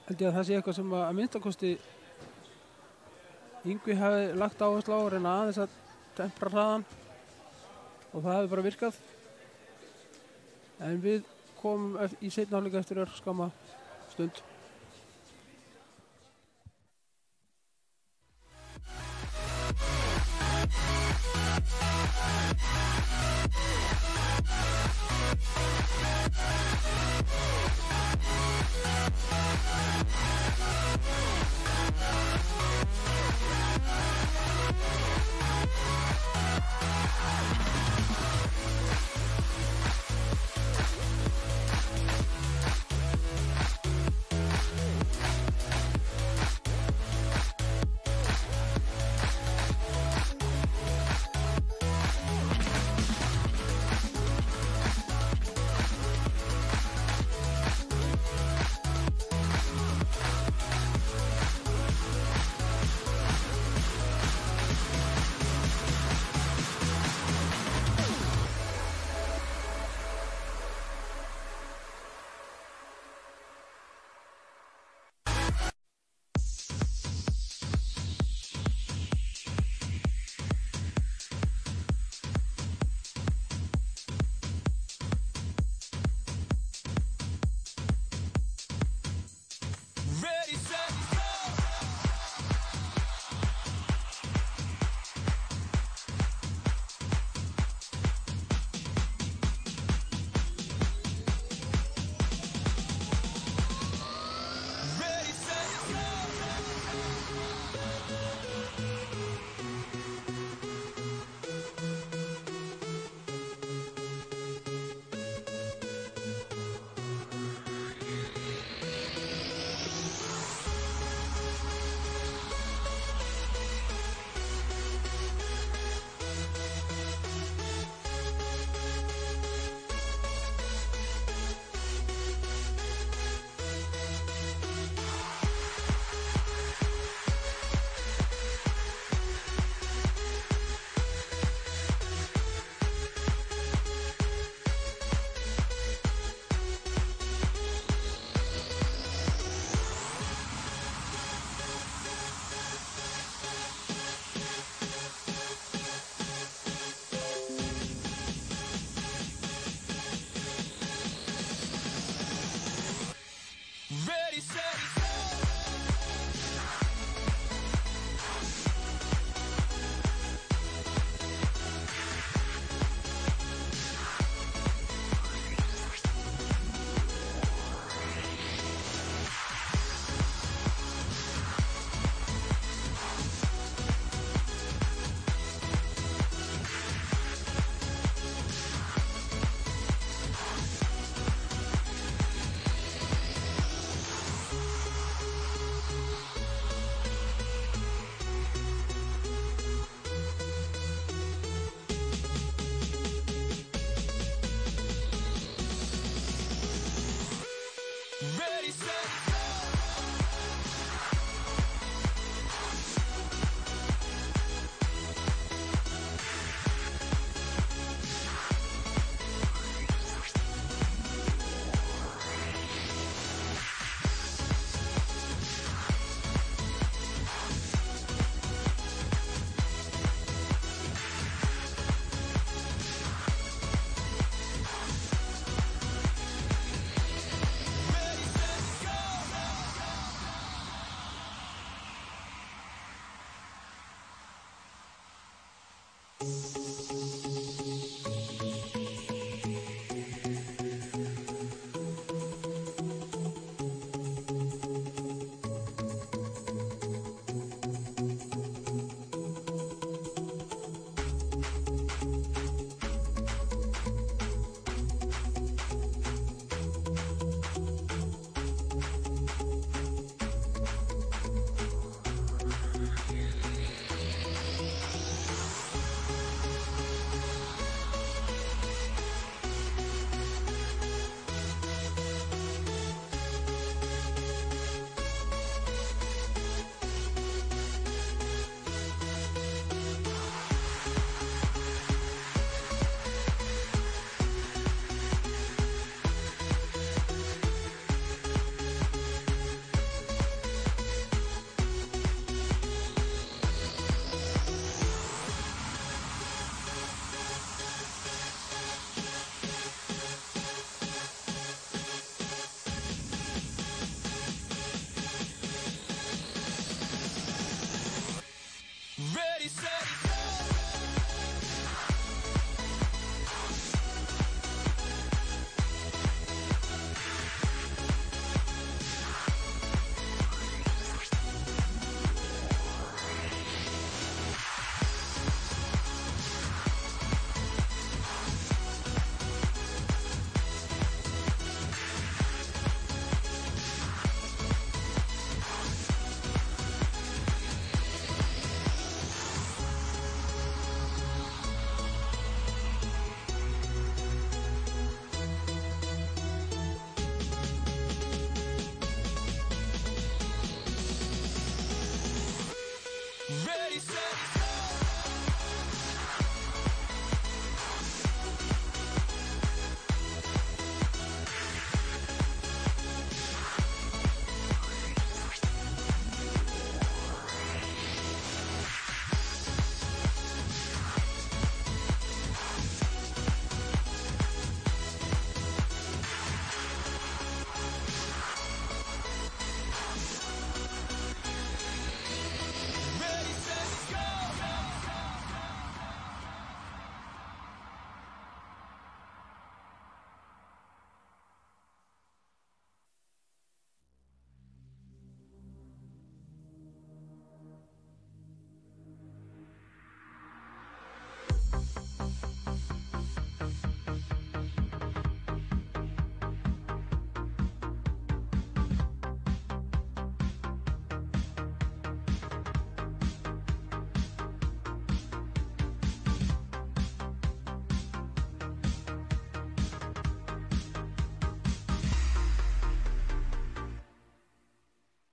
held ég að það sé eitthvað sem að minnstakosti Yngvi hafi lagt áherslu á að reyna aðeins að tempra hraðan og það hefði bara virkað. En við komum í seinni hálfleik eftir örskamma stund.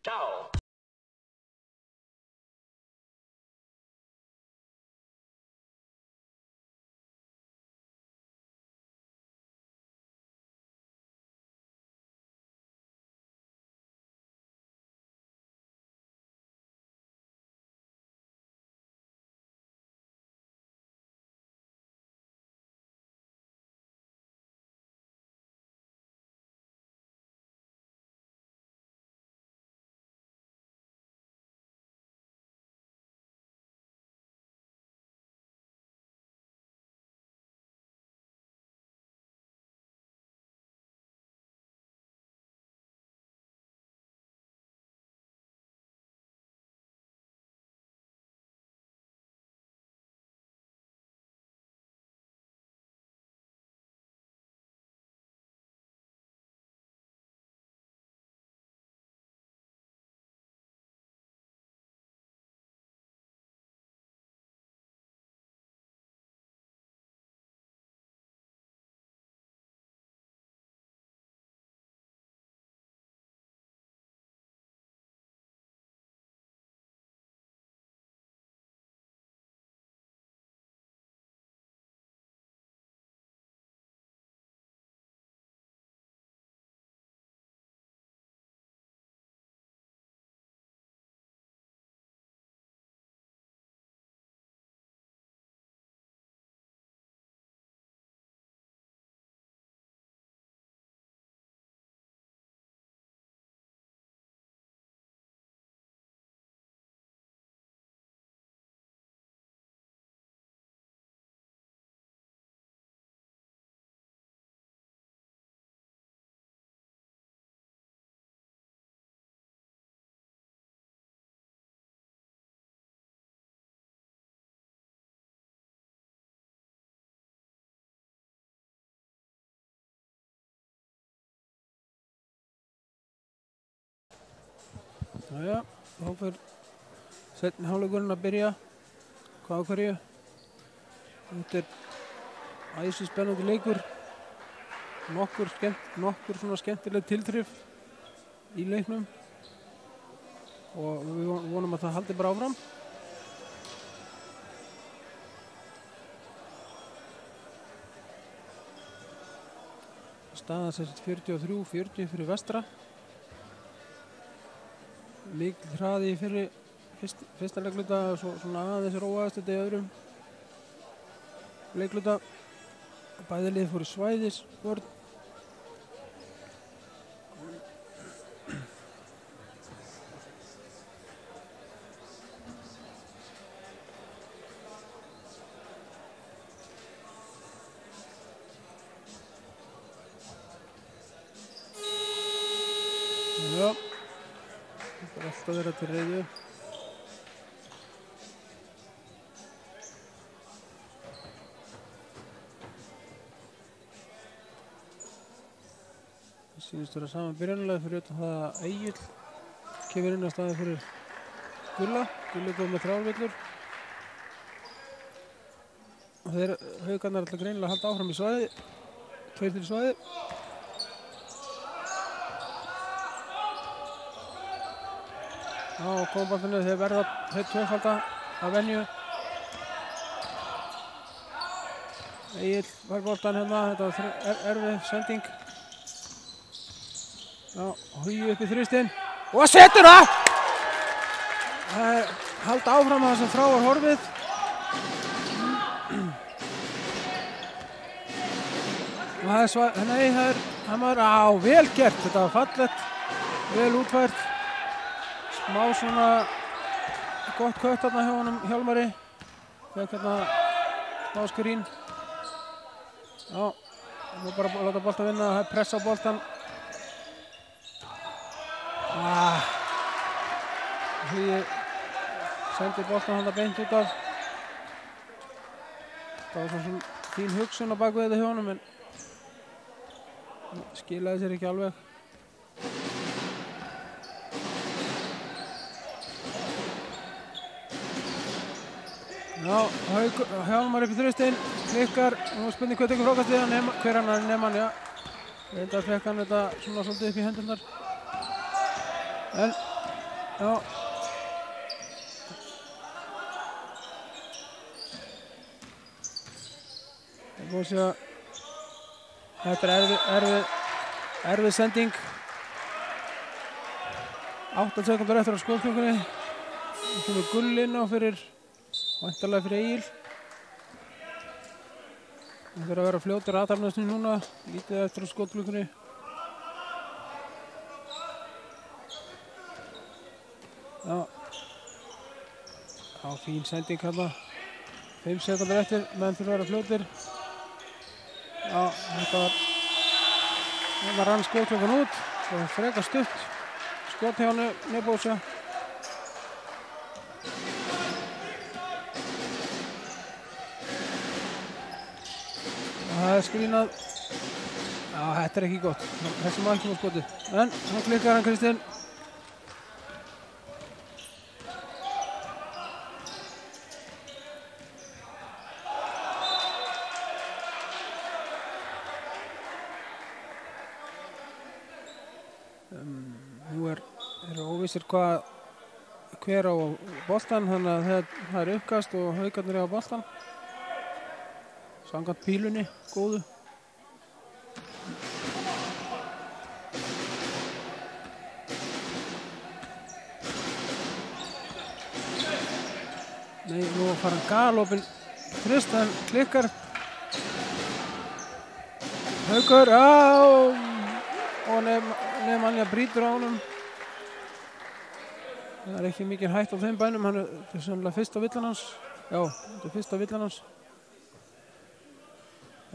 Ciao! Jæja, þá fyrir seinni hálfleikurinn að byrja. Hvað á hverju? Þetta er æsi spennandi leikur. Nokkur svona skemmtileg tilþrif í leiknum. Og við vonum að það haldi bara áfram. Staðan sett 43-40 fyrir vestra. Mikil hraði fyrir fyrsta leikluta, svona aðeins róaðast þetta í öðrum leikluta. Bæði lið fóru svæðis vörn. Já. Það er alltaf verið til reiðu. Það sýnist vera saman byrjanlega fyrir utan það að Egill kemur inn á staði fyrir Gulla. Gulli góð með 3 villur. Og þeir Haukarnir alltaf greinilega halda áfram í svæði. 2 til svæði. Já, kombaltinu, þeir verða þeir tvöfalda að venju. Egill var boltan hérna, þetta var erfið sending. Já, Hugi upp í þrýstinn og setur það! Það er halda áfram að það sem frá var horfið. Og það er nei, það var vel gert, þetta var fallegt, vel útfært. Smá svona gott kött þarna hjá honum Hjálmari. Fekk hérna smá skrín. Já, nú bara láta boltan vinna, pressa boltan. Hugi sendir boltan hann beint út af. Það var svona fín hugsun á bakvið þetta hjá honum, en skilaði sér ekki alveg. Já, Hjálmar upp í þrýstinn, klikkar, og spurning hvað tekur frákastið, hver annar nema hann, já. Reyndar fekk hann þetta svona svolítið upp í hendurnar. En, já. Það búið sér að þetta er erfið sending. 8 sekúndur eftir á skotklukkunni. Það kemur Gull inn á fyrir væntanlega fyrir Egil. Það þurfa að vera fljótur aðtapnastin núna, lítið eftir á skotklukkunni. Já, fín sending hérna. 5 sekúndur eftir, menn þurfa að vera fljótir. Já, þetta rann skotklukkan út. Það var frekar stutt. Skot hjá Nebósa. Það er skrínað. Já, þetta er ekki gott. Þessi maður ekki með skotið. En hann klikkar hann Kristinn. Nú eru óvissir hver á boltan, þannig að það er uppkast og Haukarnir á boltan. Samkvæmt pílunni, góðu. Nei, nú fara hann galopinn Tristan klikkar. Haukur, og Nemanja brýtur á honum. Það er ekki mikið hætt á þeim bænum, þetta er sannlega fyrsta villan hans. Já, þetta er fyrsta villan hans.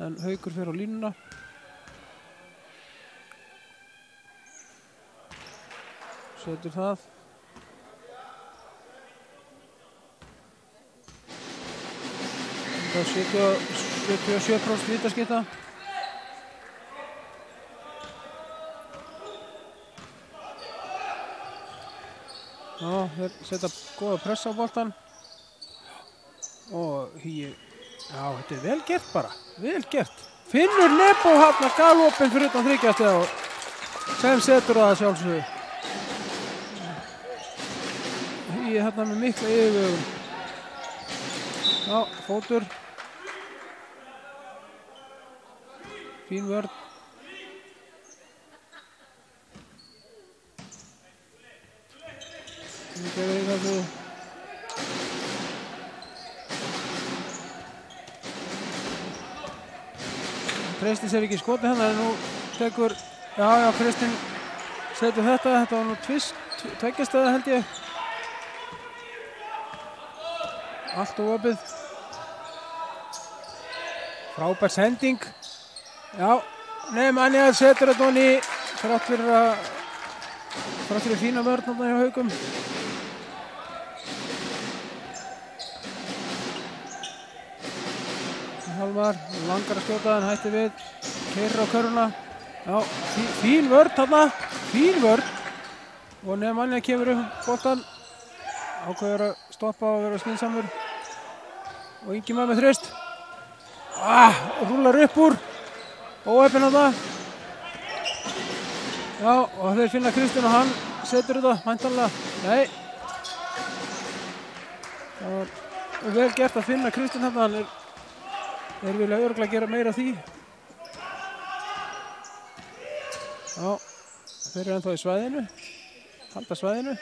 En Haukur fer á línuna. Setur það. Það er 77% vítaskipta. Já, þeir setja góða press á boltan. Og Hugi, já, þetta er vel gert bara, vel gert. Finnur Nebo hafna galopinn fyrir utan þryggjastega og sem setur það sjálfsögðu. Hugi hérna með mikla yfirvegun. Já, fótur. Fín vörn. Treysti sér ekki skoti hérna en nú tekur, já, Kristinn setur þetta var nú tvist, tveggjastæða held ég. Allt og opið. Frábær sending. Já, Nemanja setur þetta honni þrátt fyrir að Þrátt fyrir fína vörn þarna hjá Haukum. Hallmar langar að skjóta en hætti við. Keyrir á körfuna. Já, fín vörn þarna. Fín vörn. Og Nemanja kemur boltan. Ákveður að stoppa og vera skynsamur. Og Ingimar með þrist. Rúlar upp úr. Óheppinn þarna. Já, og þeir finna Kristinn og hann setur þetta væntanlega. Nei. Það var vel gert að finna Kristinn þarna. Hann þeir vilja örugglega gera meira af því. Já, þeir eru ennþá í svæðinu. Halda svæðinu.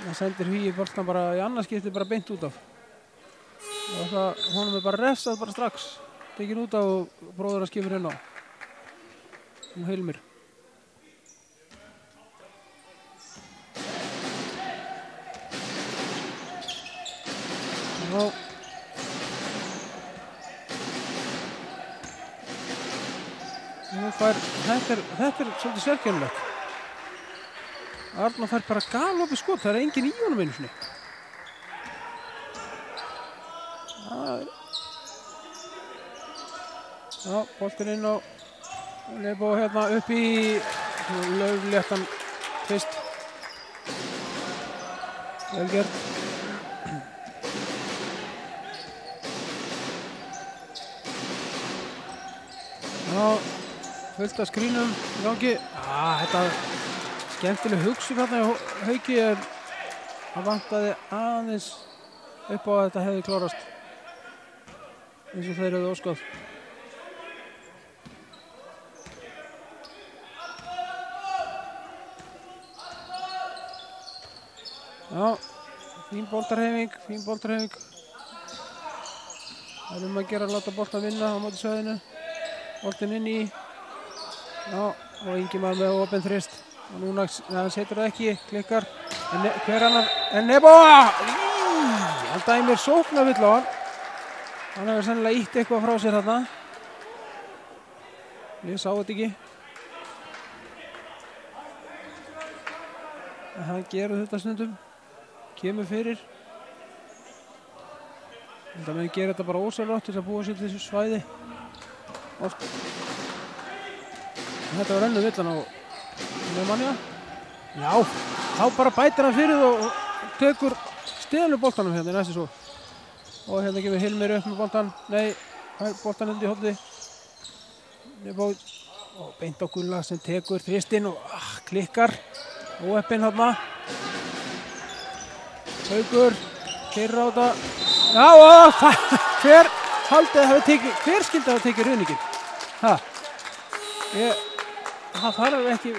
Það sendir Hugi boltan bara í annað skipti bara beint út af. Og það honum bara refsað bara strax. Tekin út af og bróður að skipur inn á. Hilmir. Já. Þetta er svolítið sérkennilegt. Arnór fær bara galopið skot, það er engin í honum einu sinni. Já, boltinn inn á Nebo hérna upp í laufléttan tvist. Vel gert. Já, fullt af skrínum í gangi. Þetta skemmtileg hugsun hérna hjá Hauki en það vantaði aðeins upp á að þetta hefði klárast eins og þeir hefðu óskað. Já, fín boltarhreyfing. Það er að gera að láta boltan vinna á móti svæðinu. Boltinn inn í. Já, og Ingimar með opinn þrist. Og núna, hann setur það ekki, klikkar. Hver annar? En Nebo! Hann dæmir sóknarvill á hann. Hann hefur sennilega ítt eitthvað frá sér þarna. Ég sá þetta ekki. En hann gerur þetta stundum. Kemur fyrir. Þetta menn gerir þetta bara ósjálfrátt til að búa sér til þessu svæði. Þetta var önnur villan á Nemanja. Já, þá bara bætir hann fyrir og tekur stelur boltanum hérna í næstu svo. Og hérna kemur Hilmir upp með boltan. Nei, boltan undir hótti. Nebo og beint á Gulla sem tekur þristinn og klikkar. Óheppinn þarna. Haukur, keyrir á þetta. Já, hver skyldi hafa tekið ruðninginn? Það þarf ekki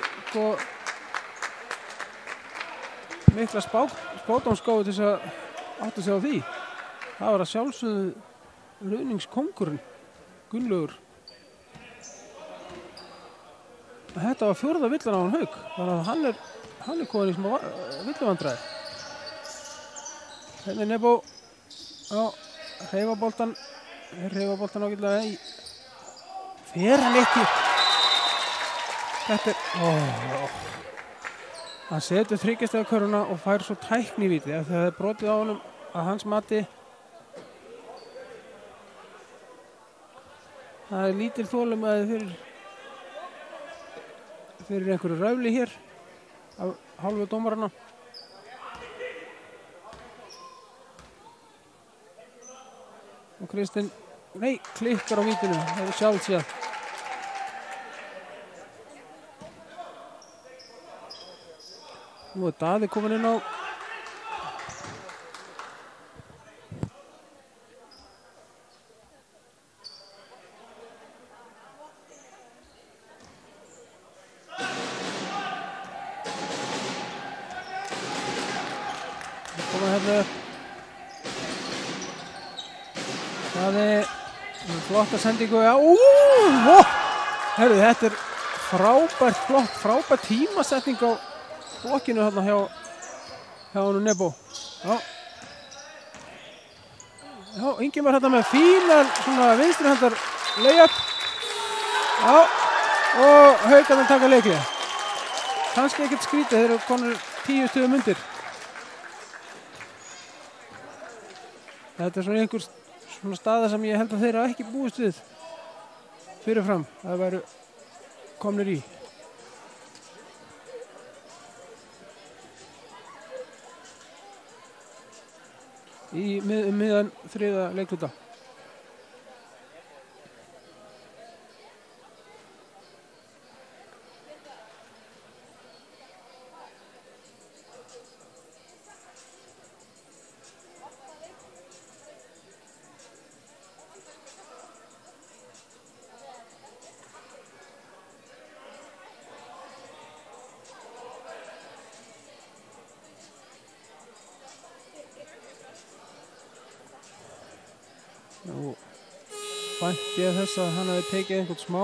mikla spádámsgáfu til þess að átta sig á því. Það var að sjálfsögðu ruðningskóngurinn, Gunnlaugur. Þetta var fjórða villan á hann Hauk, þannig að hann er komin í smá villavandræði. Hérna er Nebo. Já, hreyfa boltan ágætlega í. Fer hann ekki. Þetta er, hann setur þryggjastega körfuna og fær svo tæknivíti af því að það er brotið á honum að hans mati. Það er lítil þolinmæði fyrir einhverju ræfli hér af hálfu dómarana. Og Kristinn, nei, klikkar á vítinu, það er sjálfséð. Nú er Daði komin inn á. Koma hérna upp. Daði, flotta sendingu. Herru, þetta er frábært tímasetning á blokkinu þarna hjá honum Nebo. Já, Ingimar hérna með fínar svona vinstri handar layup. Já, og Haukarnir taka leikli. Kannski ekkert skrítið, þeir eru konur 10 stigum undir. Þetta er svona einhver svona staða sem ég held að þeir hafa ekki búist við fyrirfram að væru komnir í. Miðan þriðja leikluta. Nú fænt ég þess að hann hafi tekið einhvern smá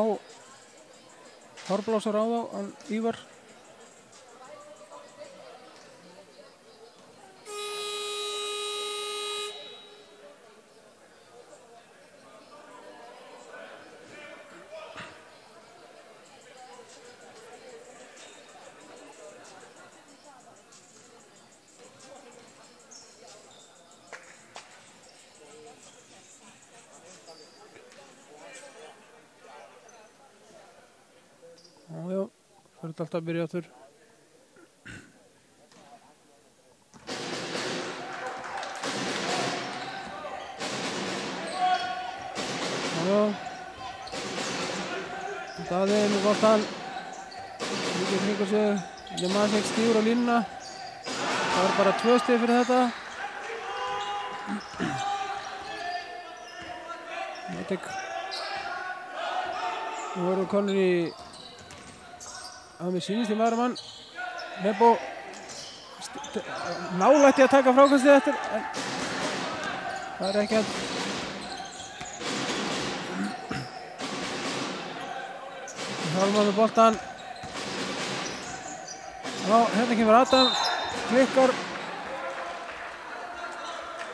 hárblásar á þá, hann Ívar. Já, fyrir alltaf að byrja aftur. Já, Daði með boltan. Mikið kringur sig. Lemasek stígur á línuna. Það var bara 2 stig fyrir þetta. Matek. Nú vorum við konur í að mér sýnist í maðurumann. Nebo nálætti að taka frákastið eftir, en það er ekki að Hjálmar með boltan. Já, hérna kemur Adam, klikkar.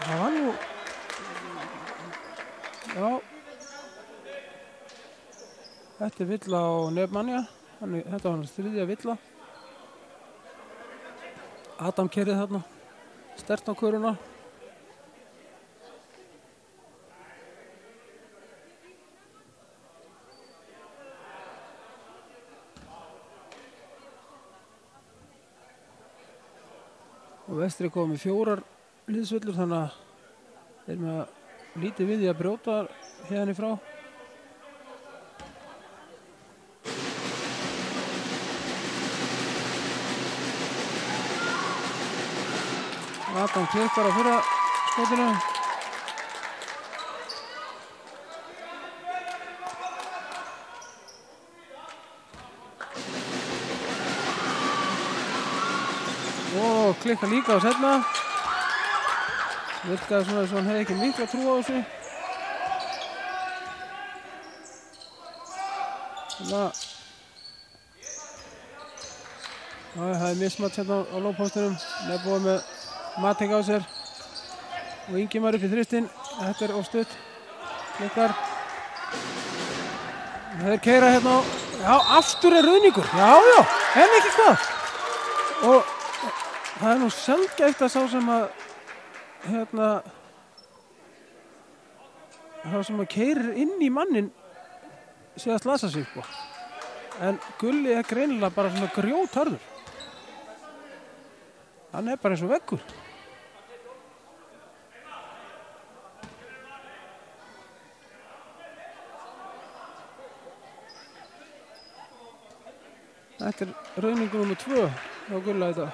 Það var nú já, þetta er villa á Nefmanja. Þetta var hans 3. villa. Adam kerið þarna sterkt á köruna. Og Vestri kom með 4 liðsvillur, þannig að þeir með að lítið við því að brjóta hérna í frá. Adam klikkar á fyrra skotinu. Og klikkar líka á seinna. Virkaði svona eins og hann hefði ekki mikla trú á þessu. Það er mismat hérna á lóðpóstunum. Nebo með Matek á sér og Ingimar upp í þristinn. Þetta er óstutt. Klikkar. Þeir keyra hérna á. Já, aftur er ruðningur. Já, en ekki hvað. Og það er nú sjaldgæft að sá sem að sá sem að keyrir inn í mannin sé að slasa sig, sko. En Gulli er greinilega bara svona grjótharður. Hann er bara eins og veggur. Þetta er rauningur nummer 2 á Gulla í dag.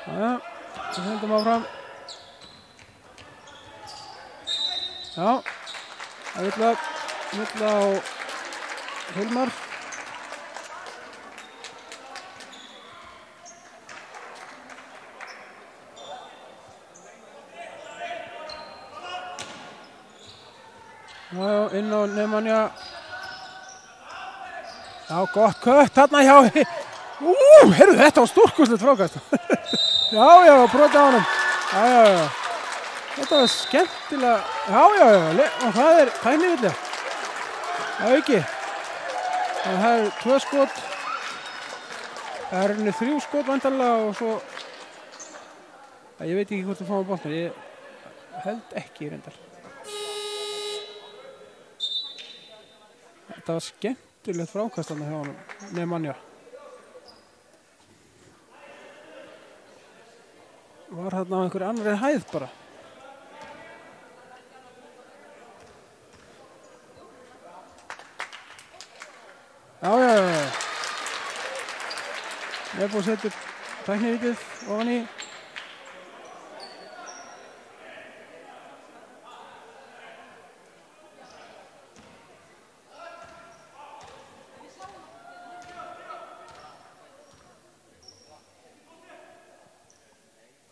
Já, við höldum áfram. Já, það vill á Hilmar. Já, inn á Nefmanja. Já, gott kött þarna hjá. Heyrðu, þetta var stórkostlegt frákast. Já, brotið á honum. Já. Þetta var skemmtilega, já, og það er tæknivillig. Það auki. Það er 2 skot. Það er 3 skot vantarlega og svo, ég veit ekki hvort það fáum boltan, ég held ekki reyndar. Þetta var skemmtilegt frákastana hjá honum, Nemanja. Var þarna á einhverju annarri hæð bara. Já. Ég er búið að setja tæknivítið ofan í.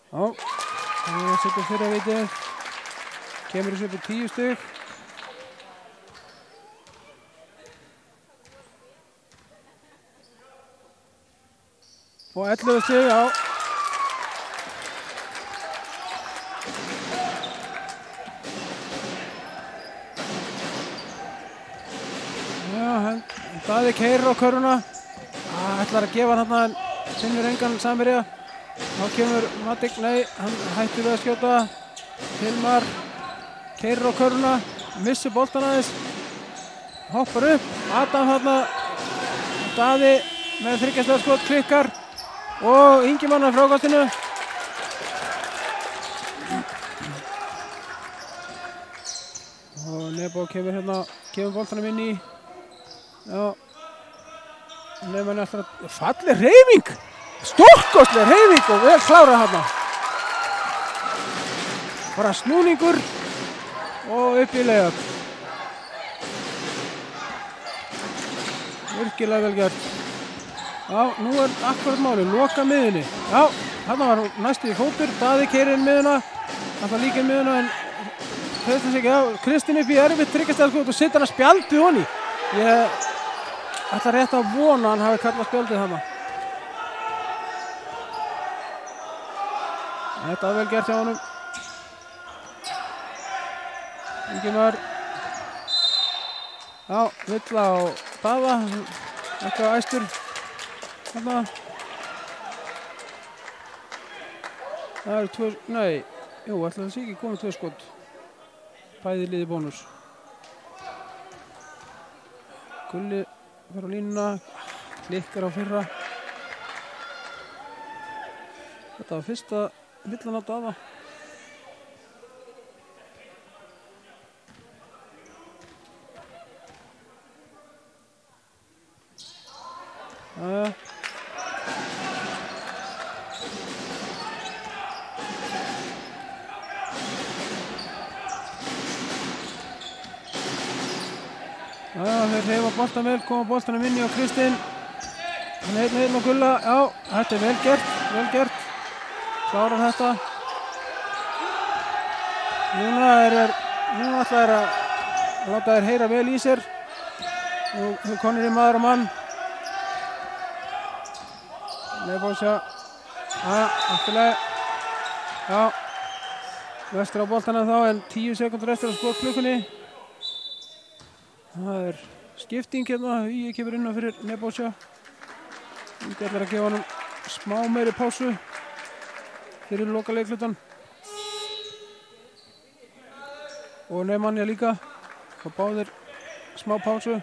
Já, það er að setja fyrra vitið. Kemur þessu upp í 10 stig. Og 11 stig, já. Daði keyrir á körfuna. Ætlar að gefa hann þarna en sinnur engan samherja. Þá kemur Matic, nei, hann hættir við að skjóta. Hilmar keyrir á körfuna, missir boltan aðeins. Hoppar upp, Adam þarna. Daði með 3 stiga skot, klikkar. Og Ingimann á frákastinu. Og Nebo kemur hérna, kemur boltanum inn í. Já. Nefnir alltaf að falli hreyfing. Stórkostleg hreyfing og vel klárað þarna. Bara snúningur og upp í layup. Virkilega vel gert. Já, nú er akkurat máli, loka miðunni. Já, þarna var næstu í fótur, Daði keyrir inn miðuna. Það var líka inn miðuna en höfðum sig ekki á. Kristinn upp í erfitt 3 stiga skot og setur hann spjaldið honni. Ég ætla rétt að vona hann hafi kallað spjaldið þarna. Þetta var vel gert hjá honum. Ingimar. Já, Villa og Daða. Eitthvað æstur. Þarna. Það eru 2, nei, jú, ætla það sé ekki komið 2 skot. Bæði liði bónus. Gulli fer á línuna, klikkar á fyrra. Þetta var fyrsta villan á Daða. Þeir hreyfa boltan vel, koma boltanum inn í á Kristinn. Hann einn á Gulla, já, þetta er vel gert. Klárar þetta. Núna ætla þeir að láta þeir heyra vel í sér. Og konur í maður og mann. Leifbósja. Afturlega. Já. Vestur á boltana þá en 10 sekúndur eftir að skotklukkunni. Það er skipting hérna, ég kemur inn á fyrir Nebósja. Ég ætlar að gefa honum smá meiri pásu fyrir loka leiklutan. Og Nemanja líka, og báðir smá pásu.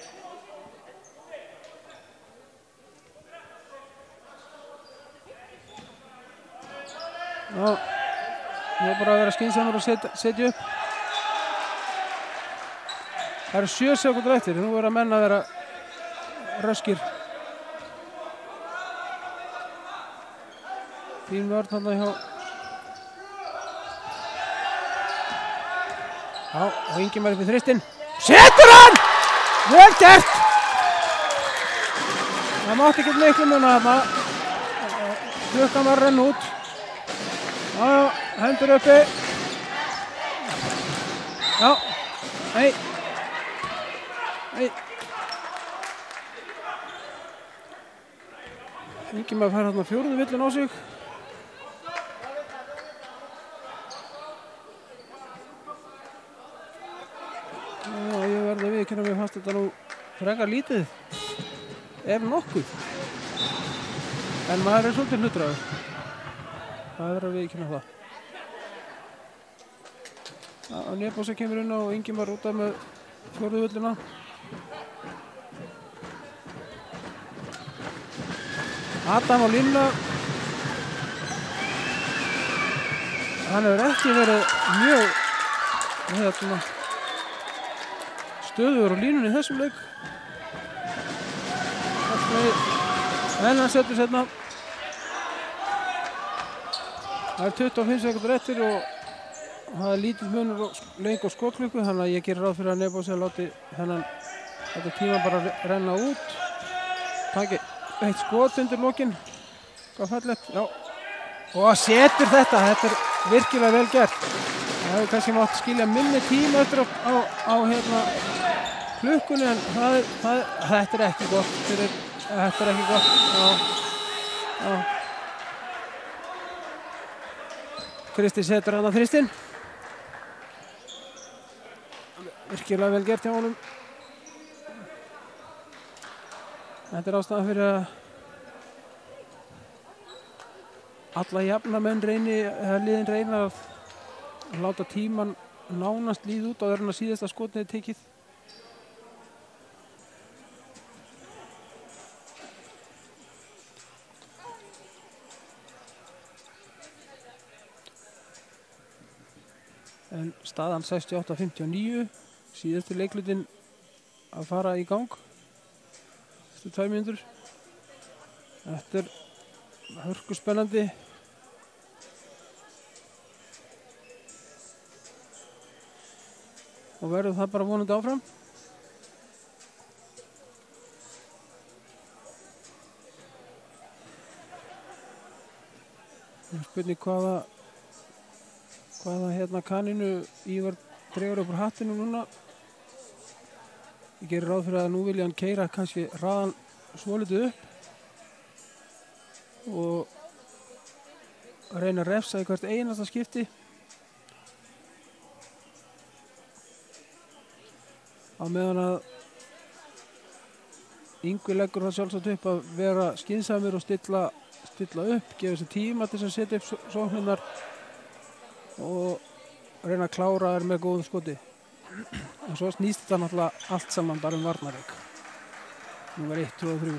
Já, ég er bara að vera skynsamur og setja upp. Það eru 7 sekúndur eftir, nú verða menn að vera röskir. Fín vörn þarna hjá. Já, og Ingimar upp í þristinn. Setur hann! Vel gert! Það mátti ekki miklu núna þarna. Klukkan var að renna út. Já, hendur uppi. Já, nei. Ingimar fær þarna 4. villin á sig. viðurkenna mér fannst þetta nú frekar lítið, ef nokkuð. En maður svolítið hlutraður. Það að viðurkenna það. Nebosa kemur inn og Ingimar út af með fjórðu völlina. Adam á línuna. Hann hefur ekki verið mjög stöðugur á línunni í þessum leik. En hann setur seinna. Það 25 sekúndur eftir og það lítið munur leik og skotklukku, þannig að ég gerir ráð fyrir að Nebosa láti þetta tíma bara renna út. Taki eitt skot undir lokin. Hvað fallegt, já. Og setur þetta er virkilega vel gert. Það hefur kannski mátt skilja minni tíma eftir á klukkunni, en þetta ekki gott. Þetta ekki gott. Já. Kristinn setur hann að þristinn. Virkilega vel gert hjá honum. Þetta ástæðan fyrir að alla jafna menn liðin reyna að láta tíman nánast líða út áður en að síðasta skotið er tekið. En staðan 68-59, síðastu leiklutin að fara í gang eftir 2 mínútur. Þetta er hörku spennandi. Og verður það bara vonandi áfram. Spurning hvaða kaninu Ívar dregur upp úr hattinu núna. Ég gerir ráð fyrir að nú vilja hann keyra kannski hraðan svolítið upp og reyna að refsa í hvert einasta skipti. Á meðan að Yngvi leggur það sjálfsagt upp að vera skynsamur og stilla upp, gefa sér tíma til að setja upp sóknirnar og reyna að klára þær með góðu skoti. En svo snýst þetta náttúrulega allt saman bara varnarleik. Númer 1, 2 og 3.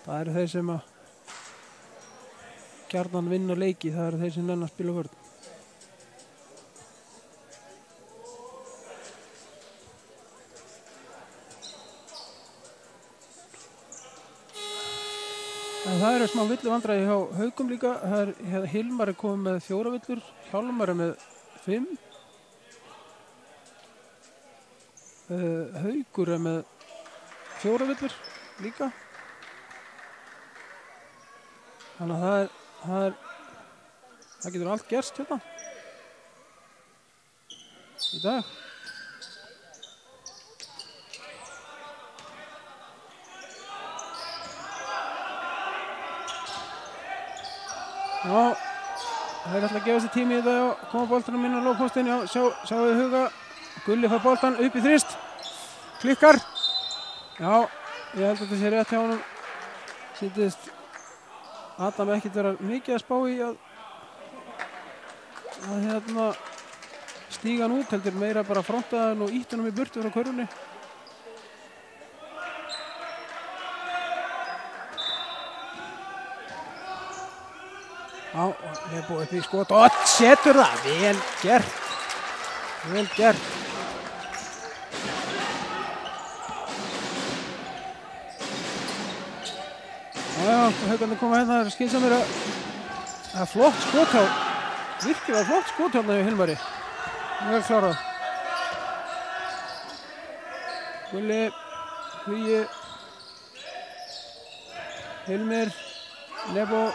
Það eru þeir sem að gjarnan vinna leiki, það eru þeir sem nenna að spila vörn. En það eru smá villuvandræði hjá Haugum líka. Hilmar komið með 4 villur, Hjálmar með 5. Haugur með 4 villur líka. Þannig að það getur allt gerst hérna í dag. Já, það ætla að gefa sér tími í þetta og koma boltanum inn á lóðpóstinn. Já, sjáu Huga. Gulli fær boltan upp í þrist. Klikkar. Já, ég held að þetta sé rétt hjá honum. Sýndist Adam ekkert vera mikið að spá í að stíga hann út, heldur meira bara fronta hann og ítt hann í burtu frá körfunni. Já, við erum búið upp í skot og setur það, vel gert. Vel gert. Já, Haugarnir koma hérna, það er skynsamir að flott skot hjá, virkilega flott skot hérna hjá Hilmari. Vel klárað. Gulli, Hugi, Hilmir, Nebo.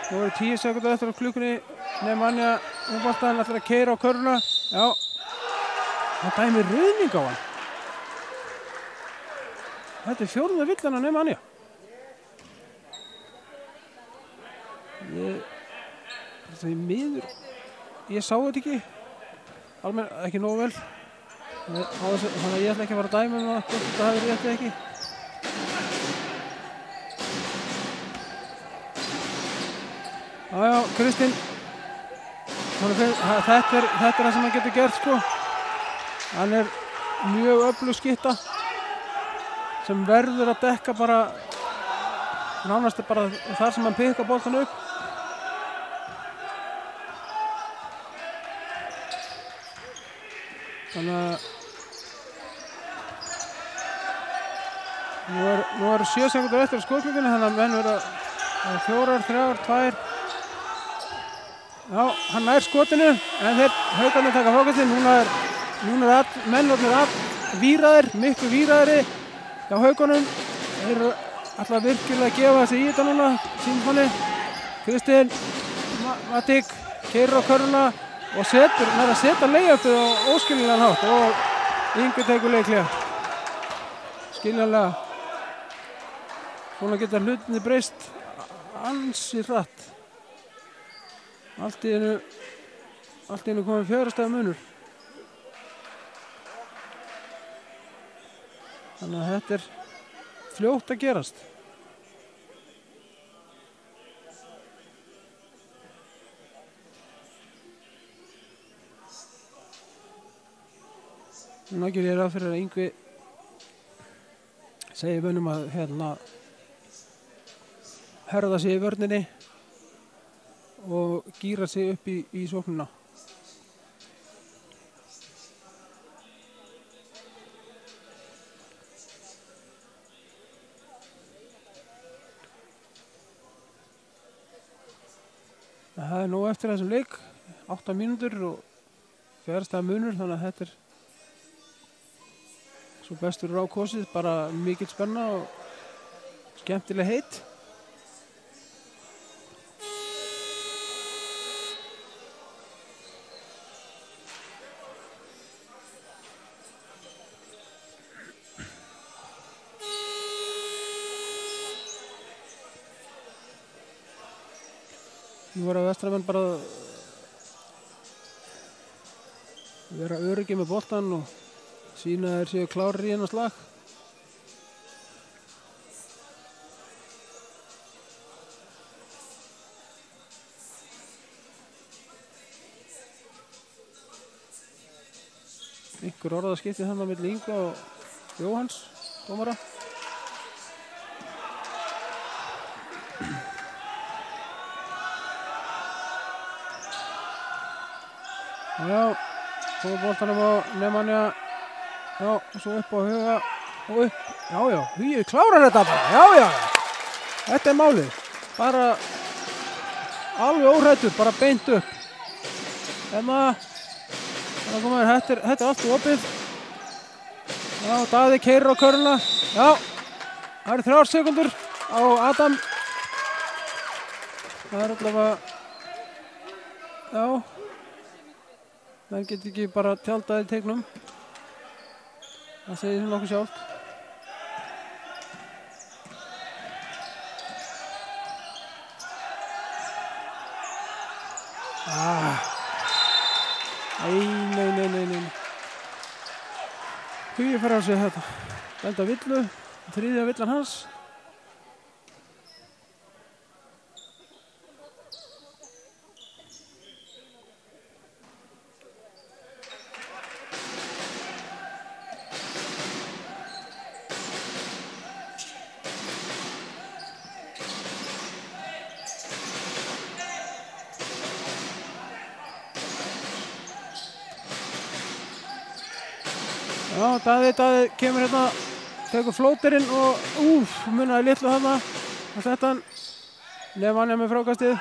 Nú eru 10 sekúndur eftir á klukkunni. Nemanja boltan ætlar að keyra á körfuna. Já. Það dæmir ruðning á hann. Þetta er 4. villan á Nemanja. Það er miður. Ég sá þetta ekki. Almenn ekki nógu vel. Þannig að ég ætla ekki að fara að dæma hvort þetta hafi rétt eða ekki. Já, Kristinn. Þetta er það sem hann getur gert, sko. Hann er mjög öflug skytta sem verður að dekka bara nánast bara þar sem hann pikka boltan upp. Þannig að nú eru 7 sekúndur eftir á skotklukkunni, þannig að menn verða 4, 3, 2. Já, hann nær skotinu, en þeir Haukarnir taka fókusinn. Núna er mennarnir víraðir, miklu víraðri hjá Haukunum. Þeir eru alltaf virkilega að gefa þessi í þetta núna, Símoni. Kristinn, Matík, keyrir á körfuna og nær að setja layupið á óskiljanlegan hátt og Ingi tekur leiklega. Skiljanlega. Svona geta hlutinni breyst ansi hratt. Allt í einu komið 4 stiga munur. Þannig að þetta er fljótt að gerast. Núna gerir ég ráð fyrir að Yngvi segi mönnum að herða sig í vörninni og gíra sig upp í sóknina. Það er nóg eftir þessum leik, 8 mínútur og 4 stiga munur, þannig að þetta er svo bestur á kosið, bara mikill spenna og skemmtileg heitt. Nú verða Vestramenn bara að vera öryggi með boltan og sýna þeir séu klárir í hennar slag. Einhver orðaskipti þarna milli Inga og Jóhanns, dómara. Já, koma boltanum á Nemanja. Já, svo upp á Huga og upp. Já, Hugi klárar þetta bara. Já. Þetta er málið. Bara alveg óhrættur, bara beint upp. Þetta er allt opið. Já, Daði keyrir á körfuna. Já, það eru 3 sekúndur á Adam. Það er allavega, já. Menn get ekki bara tjaldað í teiknum. Það segir sem nokkuð sjálft. Nei. Hugi fara á sig þetta. Benda villu, 3. villan hans. Já, Daði kemur hérna, tekur flóterinn og munaði litlu þarna og sett hann. Nemanja með frákastið.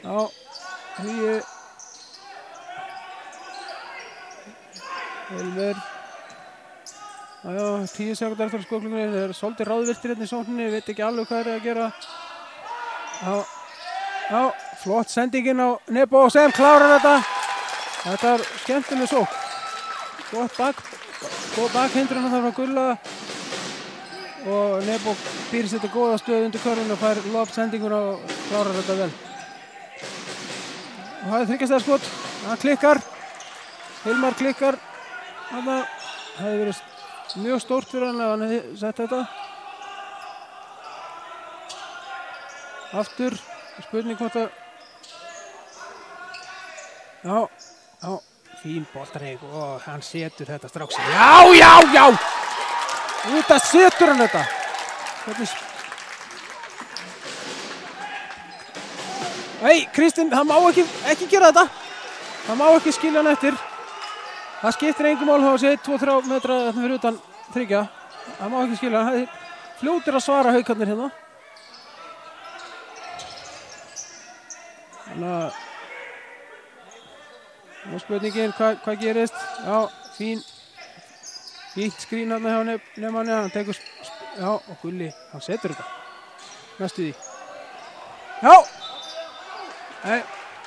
Já, Hugi. Elmer. Já, 10 sekúndur eftir skóklunni. Þeir eru svolítið ráðviltir hérna í sókninni, veit ekki alveg hvað er að gera. Já, flott sendingin á Nebo sem klárar þetta. Þetta er skemmtileg sókn. Góð bakhindrun þar frá Gulla og Nebo býr sér þetta góða stöð undir körfuna og fær loftsendingur og klárar þetta vel. Og það er 3 stiga skot, það klikkar, Hilmar klikkar Þarna hefði verið mjög stórt fyrir hann ef hann hefði sett þetta. Aftur, spurning hvort að... Já, fín boltareyng og hann setur þetta strax. Já! Út að setur hann þetta. Nei, Kristinn, hann má ekki gera þetta. Hann má ekki skilja hann eftir. Það skiptir engum mál á sig, 2-3 metra fyrir utan þriggja. Það má ekki skilja, hann fljótir að svara haukarnir hérna. Þannig að spurningin, hvað gerist? Já, fínt skrín hérna hjá nefnmanni, hann tekur, já, og Gulli, hann setur þetta. Næstu því. Já! Nei,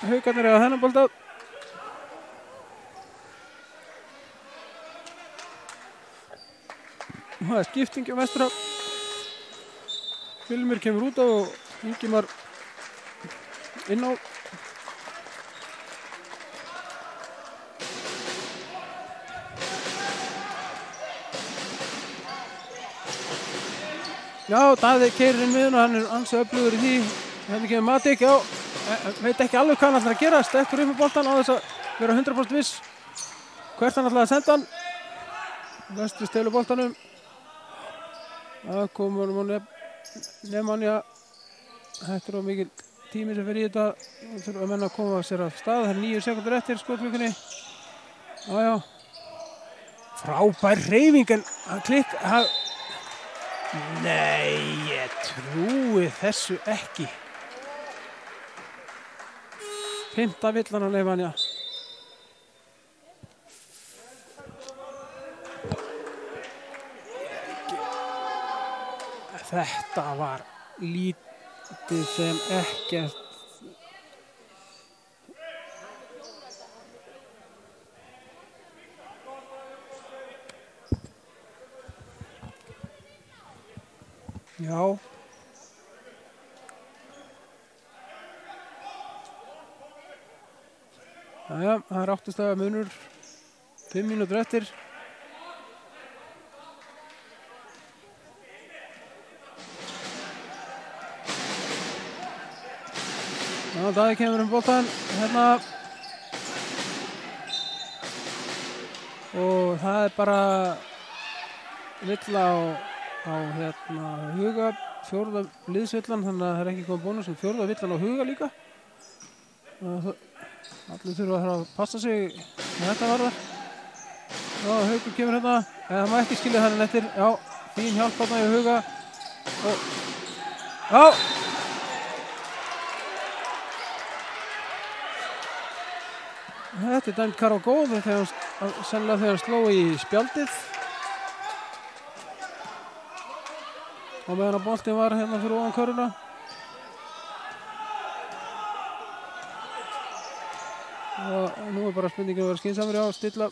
haukarnir eiga þennan bolta. Það er skipting á vestra. Vilmir kemur út á og Ingimar inn á. Já, Daði keyrir inn við hann og hann er ansi öflugur í því. Hérna kemur Matik, já. Veit ekki alveg hvað hann ætlar að gera. Stekkur upp með boltan á þess að vera 100% viss. Hvert hann ætlar að senda hann. Vestri stelur boltanum. Það komur Nemanja. Þetta er of mikil tími sem fyrir í þetta. Það þurfa að menna að koma sér af stað. Það er 9 sekundur eftir skotklukkunni. Já. Frábær hreyfing en hann klikk. Nei, ég trúi þessu ekki. 5. villan á Nemanja. Þetta var lítið sem ekkert. Já. Jæja, það er 8 stafa munur. 5 mínútur eftir. Já, Daði kemur boltan hérna. Og það er bara villa á hérna Huga, 4. liðsvillan, þannig að það er ekki komið bónus um 4. villan á Huga líka. Allir þurfa að passa sig með þetta varðar. Já, Haukur kemur hérna, það má ekki skilja þannig eftir. Já, fín hjálp þarna í Huga. Og, já! Þetta er dæmt Karol góð, sennilega þegar hann sló í spjaldið. Og meðan að boltinn var hérna fyrir ofan körfuna. Og nú er bara spurningin að vera skynsamur, já, stilla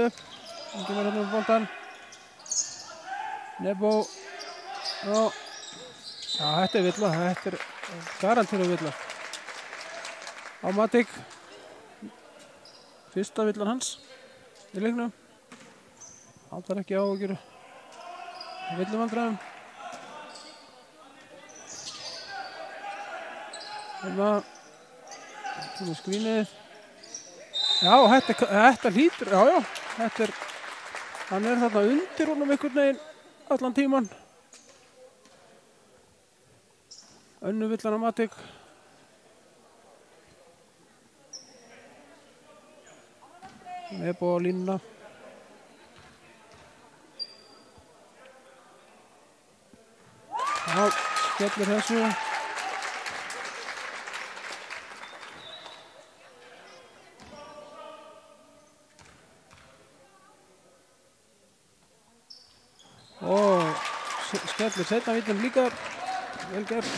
upp. Hann kemur hérna með boltan. Nebo. Já, þetta er villa, þetta er garantíru villa. Á Matik. 1. villan hans í leiknum. Hann þarf ekki áhyggjur villuvandræðum. Hérna kemur skrínið. Já, þetta hlýtur, já, þetta er, hann er þarna undir honum einhvern veginn allan tíman. Önnu villan á Matik. Nebo á línuna. Já, skellir þessu. Og skellir seinna villan líka. Vel gert.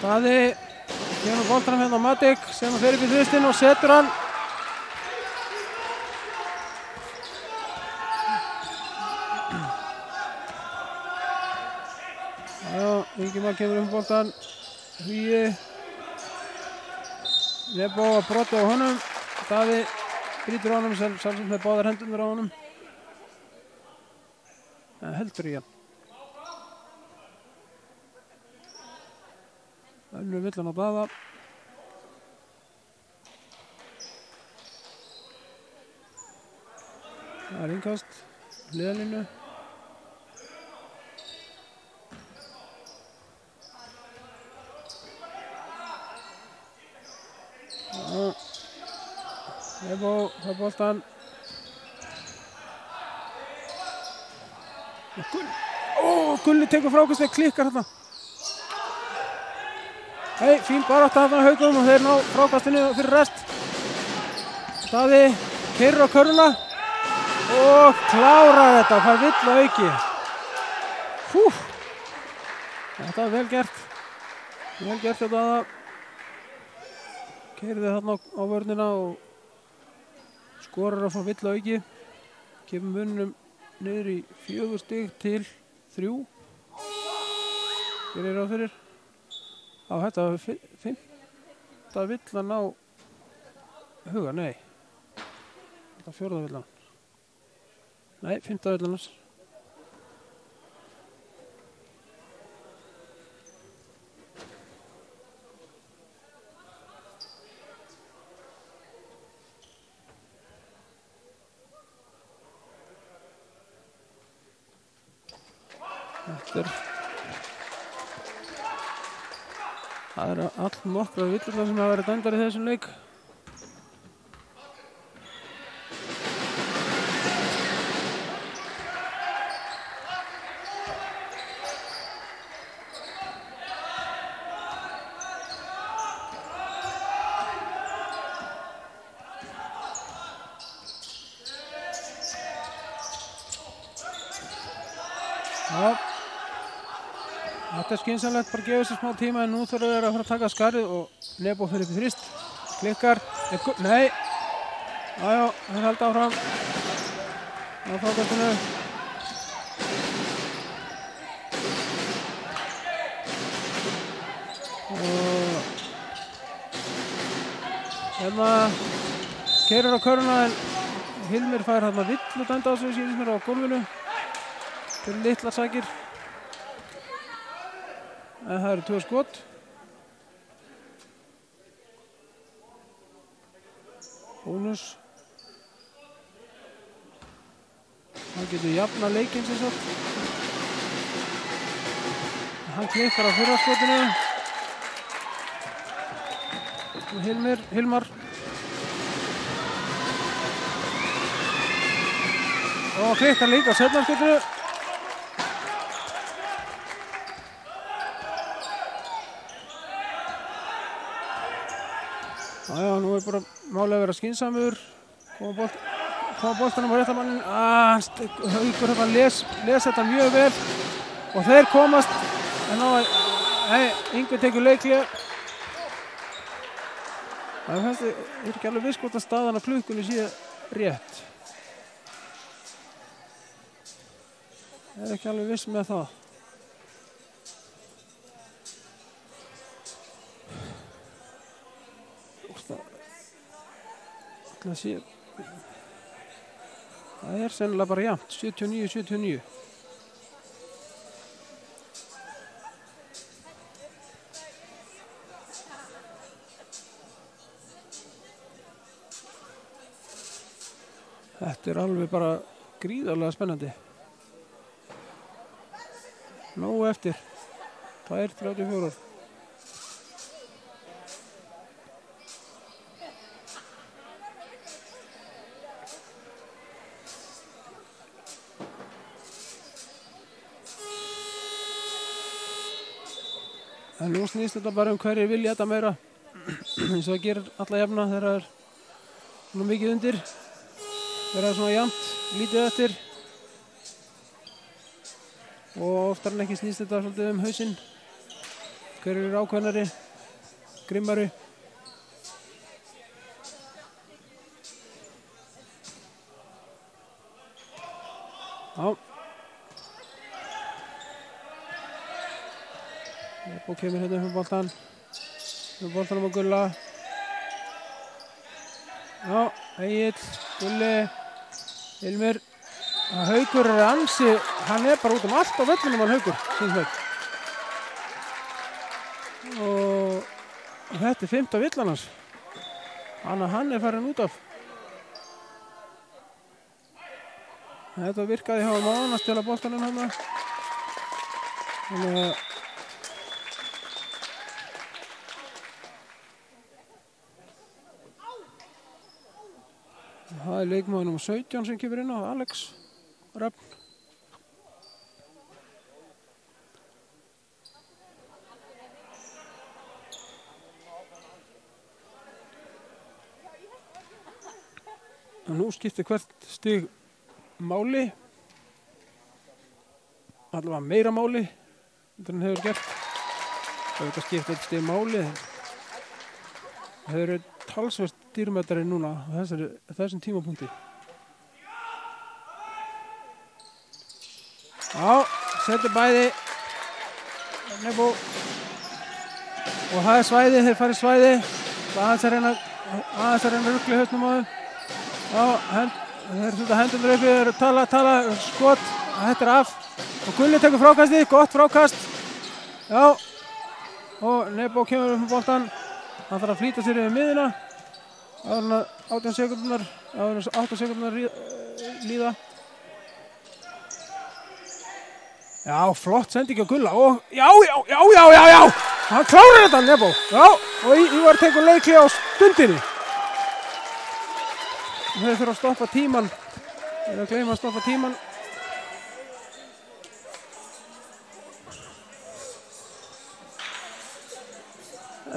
Daði kemur boltanum hérna á Matik sem fer upp í þristinn og setur hann. Já, Ingimar kemur boltan. Hvíi. Nebo að brota á honum. Daði brýtur á honum, sjálfsagt með báðar hendurnar á honum. En heldur í hann. Önnur villan á Daða. Það er innkast, hliðalínu. Það boltan. Gulli tekur frákast með klikkar hérna. Hei, fín barátta hérna á Haugum og þeir ná frákastinu fyrir rest. Daði keyrir á körfuna og klárar þetta, fær vill á auki. Þetta var vel gert. Vel gert þetta að keyrði þarna á vörnina og skorar að fá vill á auki. Kemur munum niður í 4 stig til 3. Gerir ráð fyrir. Á þetta var 5. villan á Huga, nei. Þetta var 4. villan. Nei, 5. villan hans. Það eru all nokkrar villurnar sem hafa verið dæmdar í þessum leik. Þetta er skynsamlegt, bara gefa sér smá tíma en nú þurfa þeir að fara að taka skarið og Nebo fyrir upp í þrist. Klikkar, nei. Jájá, þeir halda áfram. Á frákastinu. Og hérna keyrir á körfuna en Hilmir fær hérna villu dæmda á sig síðan mér á gólfinu. Fyrir litlar sakir. En það eru 2 skot. Bónus. Hann getur jafnað leikinn sem sagt. Hann klikkar á fyrra skotinu. Og Hilmar. Og klikkar líka á seinna skotinu. Já, nú er bara málið að vera skynsamur. Koma boltanum á réttamannin. Haukur hérna les þetta mjög vel. Og þeir komast. En Yngvi tekur leikli. Það er ekki alveg viss hvort að staðan á klukkunni sé rétt. Það er ekki alveg viss með það. Það er sennilega bara jafnt, 79-79. Þetta er alveg bara gríðarlega spennandi. Nóg eftir, 2:34. En nú snýst þetta bara hverjir vilja þetta meira. Eins og það gerir alla jafna þegar það er svona mikið undir. Þegar það er svona jafnt, lítið eftir. Og oftar en ekki snýst þetta svolítið hausinn. Hverjir eru ákveðnari, grimmari. Já. Og kemur hérna upp með boltan. Með boltanum á Gulla. Já, Egill, Gulli, Hilmir. Haukur ansi, hann bara út allt á vellinum hann Haukur, finnst mér. Og þetta 5. villan hans. Hann farin út af. Þetta virkaði hjá Mána að stela boltanum hann. Þannig að það leikmaður nr. 17 sem kemur inn á, Alex Rafn. Og nú skiptir hvert stig máli. Allavega meira máli en hann hefur gert. Það er skiptir eitt stig máli. Það eru talsvert dýrmættari núna á þessum tímapunkti. Já, setur bæði Nebo og það er svæði, þeir farið svæði aðeins að reyna rugli hausnum á þeim. Já, þeir þurftu hendunum uppi, þeir tala skot, þetta er af og Gulli tekur frákastið, gott frákast. Já, og Nebo kemur upp með boltan, hann þarf að flýta sér yfir miðina áður en 8 sekúndunar líða. Já, flott sending á Gulla og já, hann klárar þetta Nebo. Já, og Ívar tekur leikli á stundinni. Þeir þurfa að stoppa tíman. Þeir eru að gleyma að stoppa tíman.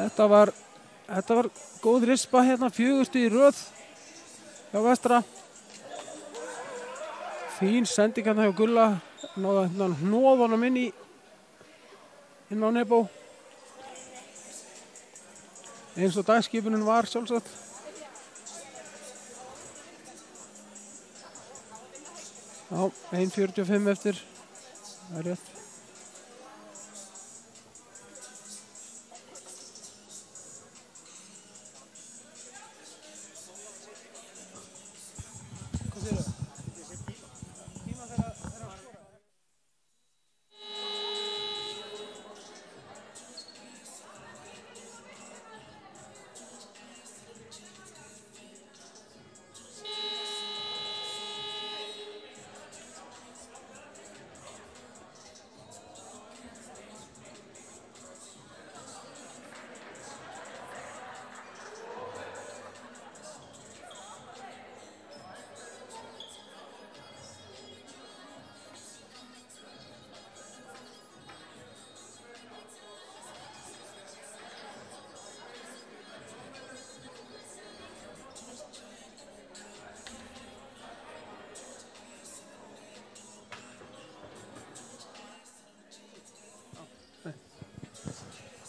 Þetta var góð rispa hérna, 4 stig í röð hjá Vestra. Fín sending hérna hjá Gulla. Náða hnóðunum inn á Nebo. Eins og dagskipunin var sjálfsagt. Já, 1:45 eftir. Það er rétt.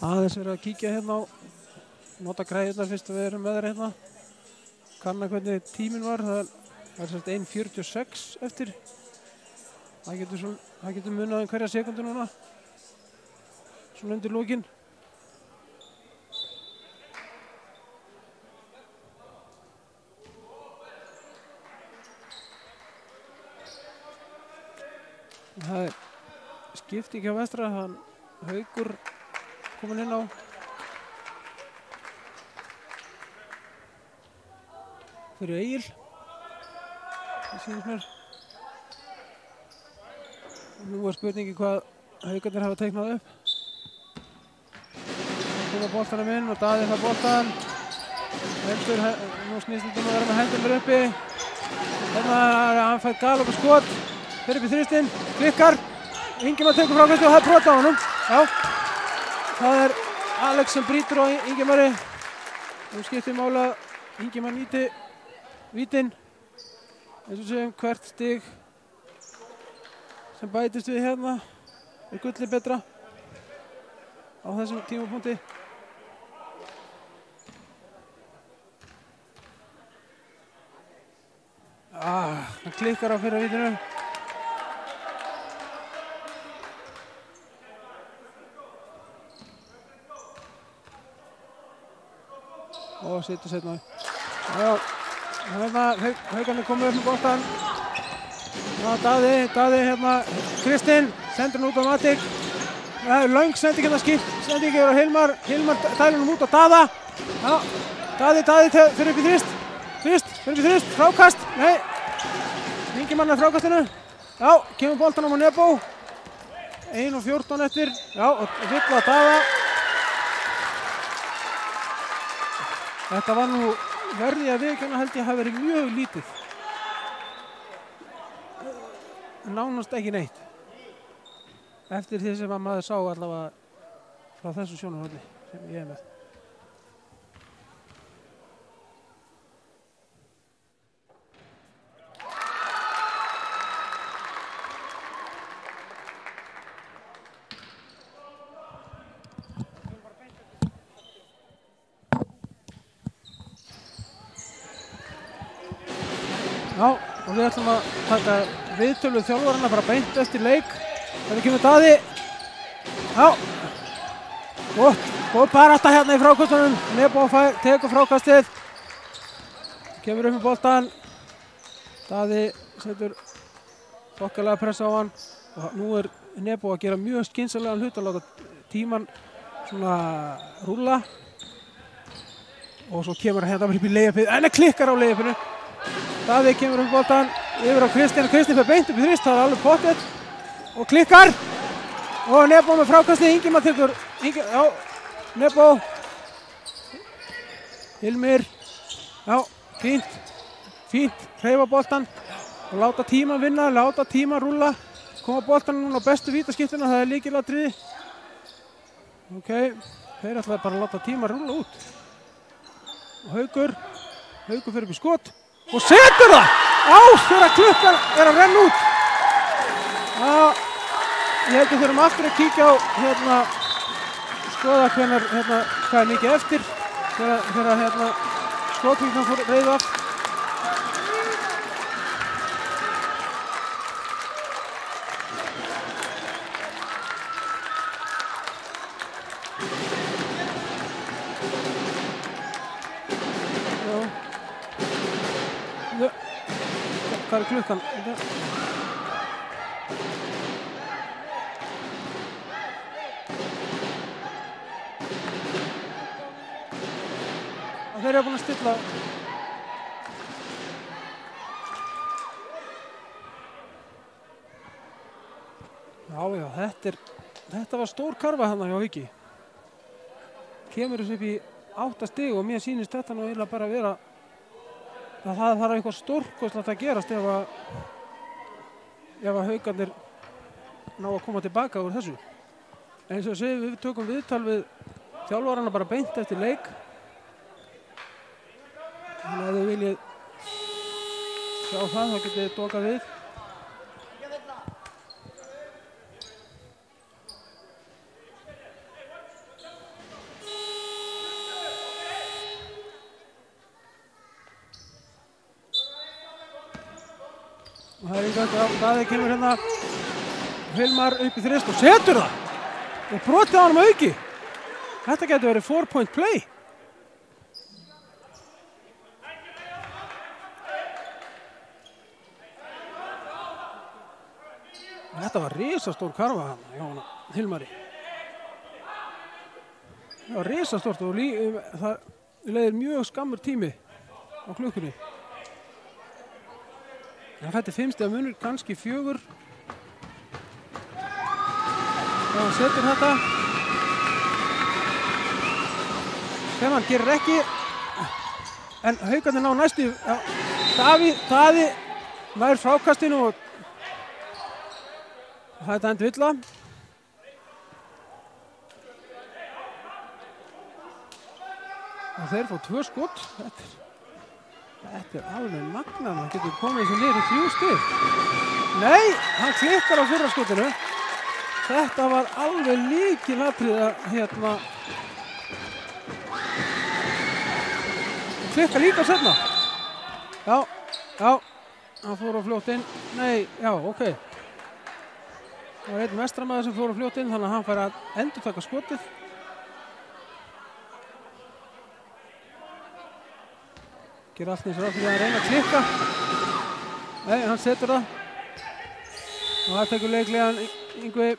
Aðeins verið að kíkja hérna á nota græðurnar fyrst að við erum með þér hérna. Kanna hvernig tíminn var. Það er svolítið 1:46 eftir. Það getur munað um hverja sekundu núna. Svona undir lokin. Það er skipting hjá Vestra. Hann Haukur komin inn á. Fyrir Egil. Það sýnist mér. Nú er spurningi hvað Haukarnir hafa teiknað upp. Það koma boltanum inn og Daði fær boltan. Nú snýst þetta að vera með hendurnar uppi. Hérna hann fær galop og skot. Fyrir upp í þristinn. Klikkar. Ingimar tekur frákvæmstu og það er brot á honum. Já. Það er Alex sem brýtur á Ingimari. Nú skiptir mála Ingimar nýti vítinn. Eins og segjum hvert stig sem bætist við hérna er Gulli betra á þessum tímapunkti. Hann klikkar á fyrra vítinu. Og setur setna. Já. Haukarnir komið upp með boltan. Daði hérna, Kristinn, sendur hann út á Matik. Löng sending hérna sending yfir á Hilmar dælir hann út á Daða. Já, Daði fyrir upp í þrist, frákast, nei. Ingimann að frákastinu. Já, kemur boltan á Nebo. 1:14 eftir, já, og fylla Daða. Þetta var nú verði að viðurkenna held ég hafi verið mjög lítið. Nánast ekki neitt. Eftir því sem að maður sá allavega frá þessu sjónarhorni sem ég er með. Já, og við ætlum að taka viðtölu þjálfarana bara beint eftir leik. Þetta kemur Daði. Já, góð barátta hérna í frákastunum. Nebo tekur frákastið. Kemur upp með boltan. Daði setur þokkalega pressa á hann. Og nú er Nebo að gera mjög skynsamlegan hlut að láta tíman svona rúlla. Og svo kemur hérna upp í leiðarpið. En það klikkar á leiðarpinu. Daði kemur upp boltan yfir á Kristinn. Kristinn fyrir beint upp í þrist, það er alveg pottið. Og klikkar. Og Nebo með frákastið, Ingimann tekur. Já, Nebo. Hilmir. Já, fínt. Hreyfa boltan. Og láta tíman vinna, láta tíman rúlla. Koma boltan núna á bestu vítaskiptuna, það er lykilatriði. Ok, þeir ætlaði bara að láta tíman rúlla út. Og Haukur fyrir upp í skot. Og setur það! Á, þegar klukkan er að renna út. Já, ég held að þurfum aftur að kíkja á, skoða hvað er mikið eftir. Þegar skotvíknan fór reiðu af. Hvað er klukkan? Þeir eru búin að stilla. Já, þetta var stór karfa hérna hjá Hauki. Kemur þessu upp í 8 stig og mér sýnist þetta nú eiginlega bara að vera það þarf eitthvað stórkostlegt að gerast ef að Haukarnir ná að koma tilbaka úr þessu. Eins og segjum við tökum viðtal við þjálfarana bara beint eftir leik. Þannig að þið viljið sjá það, þá getið þið dokað við. Og það er eitthvað, Daði kemur hérna, Hilmar upp í þrist og setur það. Og brotið á hann með Hauki. Þetta getur verið 4-point play. Þetta var risastór karfa hann, hjá Hilmari. Það var risastórt og það leiðir mjög skammur tími á klukkunni. Þetta er 5 stiga munur, kannski 4. Já, hann setur þetta. Sem hann gerir ekki. En Haukarnir ná næstu. Já, Daði nær frákastinu og þetta endur illa. Og þeir fá 2 skot. Þetta er alveg magnað, hann getur komið þessu niður í 3 stig. Nei, hann klikkar á fyrra skotinu. Þetta var alveg lykilatriði að klikkar líka seinna. Já, hann fór á fljótt inn. Nei, já, ok. Það var einn mestramaður sem fór á fljótt inn, þannig að hann fær að endurtaka skotið. Gerir allt eins og ráð fyrir að reyna að klikka. Nei, hann setur það. Og það tekur leiklegan Yngvi.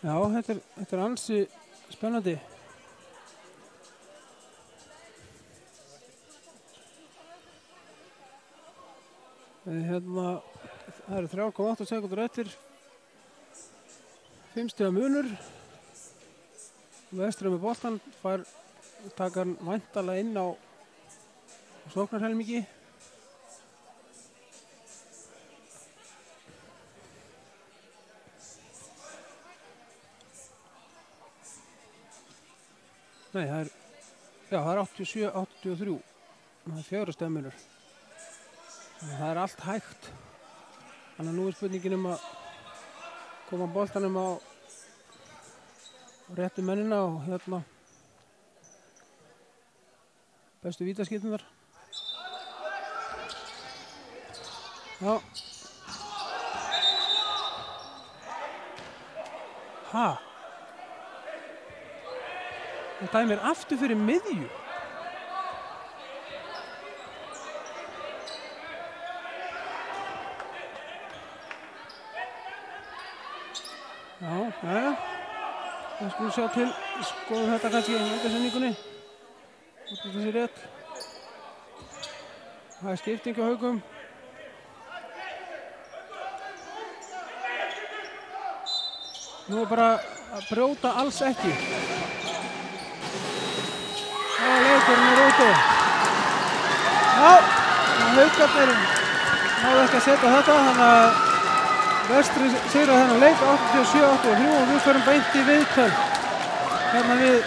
Já, þetta ansi spennandi. Það eru 3,8 sekúndur eftir. 5 stiga munur. Vestri með boltan takar hann væntanlega inn á sóknarhelmingi. Nei, það er 87-83. Það er 4 stemminur. Það er allt hægt. Þannig að nú er spurningin að koma boltanum á réttu mennina og bestu vítaskiptunar. Já. Ha? Það dæmir aftur fyrir miðju. Já, jæja. Það skulum sjá til. Skoðum þetta kannski í endasendingunni. Þetta sé rétt. Það er skipting á Haugum. Nú er bara að brjóta alls ekki. Leikurinn er úti. Já, Haukarnir náðu ekki að setja þetta, þannig að Vestri sigrar þennan leik 87-83 og við förum beint í viðtöl hérna við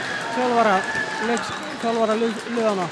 þjálfara liðana.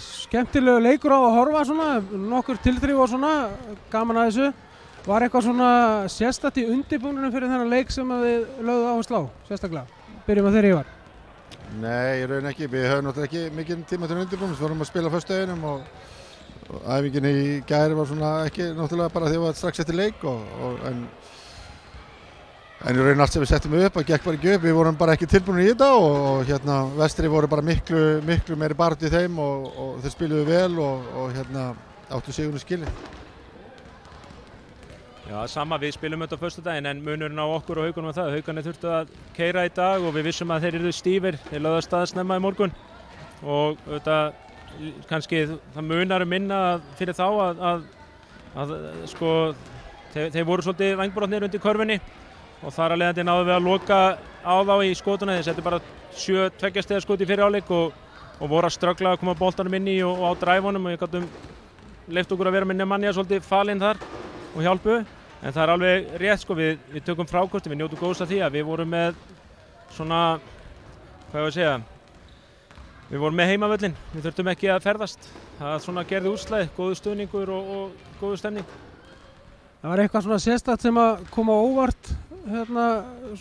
Skemmtilegu leikur á að horfa svona, nokkur tilþrif og svona, gaman að þessu. Var eitthvað svona sérstakt í undirbúningnum fyrir þennan leik sem þið lögðu áherslu á, sérstaklega? Byrjum að þér, Ívar. Nei, í raun ekki. Við höfum náttúrulega ekki mikið tíma til undirbúnings. Við vorum að spila á föstudeginum og æfingin í gær var svona ekki náttúrulega bara því að við varum strax eftir leik en í raun allt sem við settum upp og gekk bara ekki upp. Við vorum bara ekki tilbúinir í þetta og hérna Vestri voru bara miklu meiri baráttu í þeim og þeir spiluðu vel og hérna áttu sigurinn skilið. Já, sama, við spilum þetta á föstudaginn en munurinn á okkur og Haukunum var það. Haukarnir þurftu að keyra í dag og við vissum að þeir yrðu stífir. Þeir lögðu af stað snemma í morgun og þetta kannski það munar minna fyrir þá að sko þeir voru svolítið vængbrotnir undir körfunni og þar að leiðandi náðu við að loka á þá í skotuna. Þeir settu bara 7 tveggjastiga skot í fyrri hálfleik og voru að ströggla að koma boltanum inn í og á dræfunum og við gátum leyft okkur að vera með Nemanja svolítið falinn þar og hjálpu, en það alveg rétt sko, við tökum frákosti, við njótum góðs af því að við vorum með svona, hvað ég að segja, við vorum með heimavöllin, við þurftum ekki að ferðast, það svona gerði úrslæð, góðu stuðningur og góðu stemning. Það var eitthvað svona sérstakt sem að koma óvart, hérna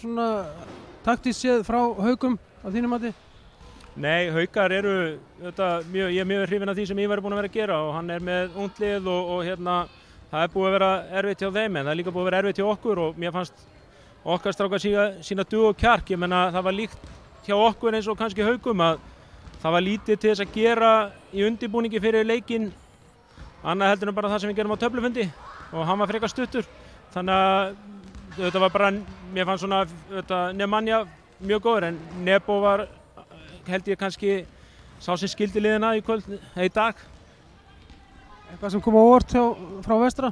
svona taktískt séð frá Haukum á þínum mati? Nei, Haukar eru, ég er mjög hrifinn af því sem Ívar er búinn að vera að gera og hann er með ungt lið og hérna það er búið að vera erfitt hjá þeim en það er líka búið að vera erfitt hjá okkur og mér fannst okkar strákar sína dug og kjark. Ég meina það var líkt hjá okkur eins og kannski Haukum að það var lítið til þess að gera í undirbúningi fyrir leikinn annað heldur en bara það sem við gerum á töflufundi og hann var frekar stuttur. Þannig að þetta var bara, mér fannst svona Nemanja mjög góður en Nebo var held ég kannski sá sem skildi liðina í dag. Eitthvað sem kom á óvart frá Vestra?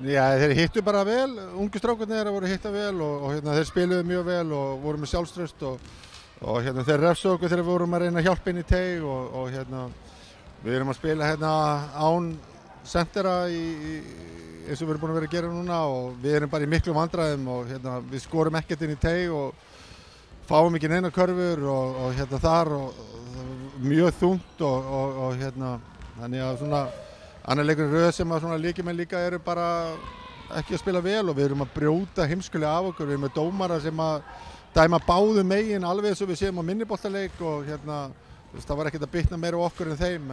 Já, þeir hittu bara vel, ungu strákarnir voru hitta vel og hérna, þeir spiluðu mjög vel og voru með sjálfstraust og hérna, þeir refsu okkur þegar við vorum að reyna að hjálpa inn í teig og hérna, við erum að spila hérna án sentera eins og við erum búin að vera að gera núna og við erum bara í miklu vandræðum og hérna, við skorum ekkert inn í teig og fáum ekki neina körfur og hérna þar og mjög þungt og hérna þannig að svona annar leikurinn röð sem að svona leikmenn líka eru bara ekki að spila vel og við erum að brjóta heimskulega af okkur. Við erum með dómara sem að dæma báðum megin alveg eins og við séum á minniboltaleik og hérna það var ekkert að bitna meira á okkur en þeim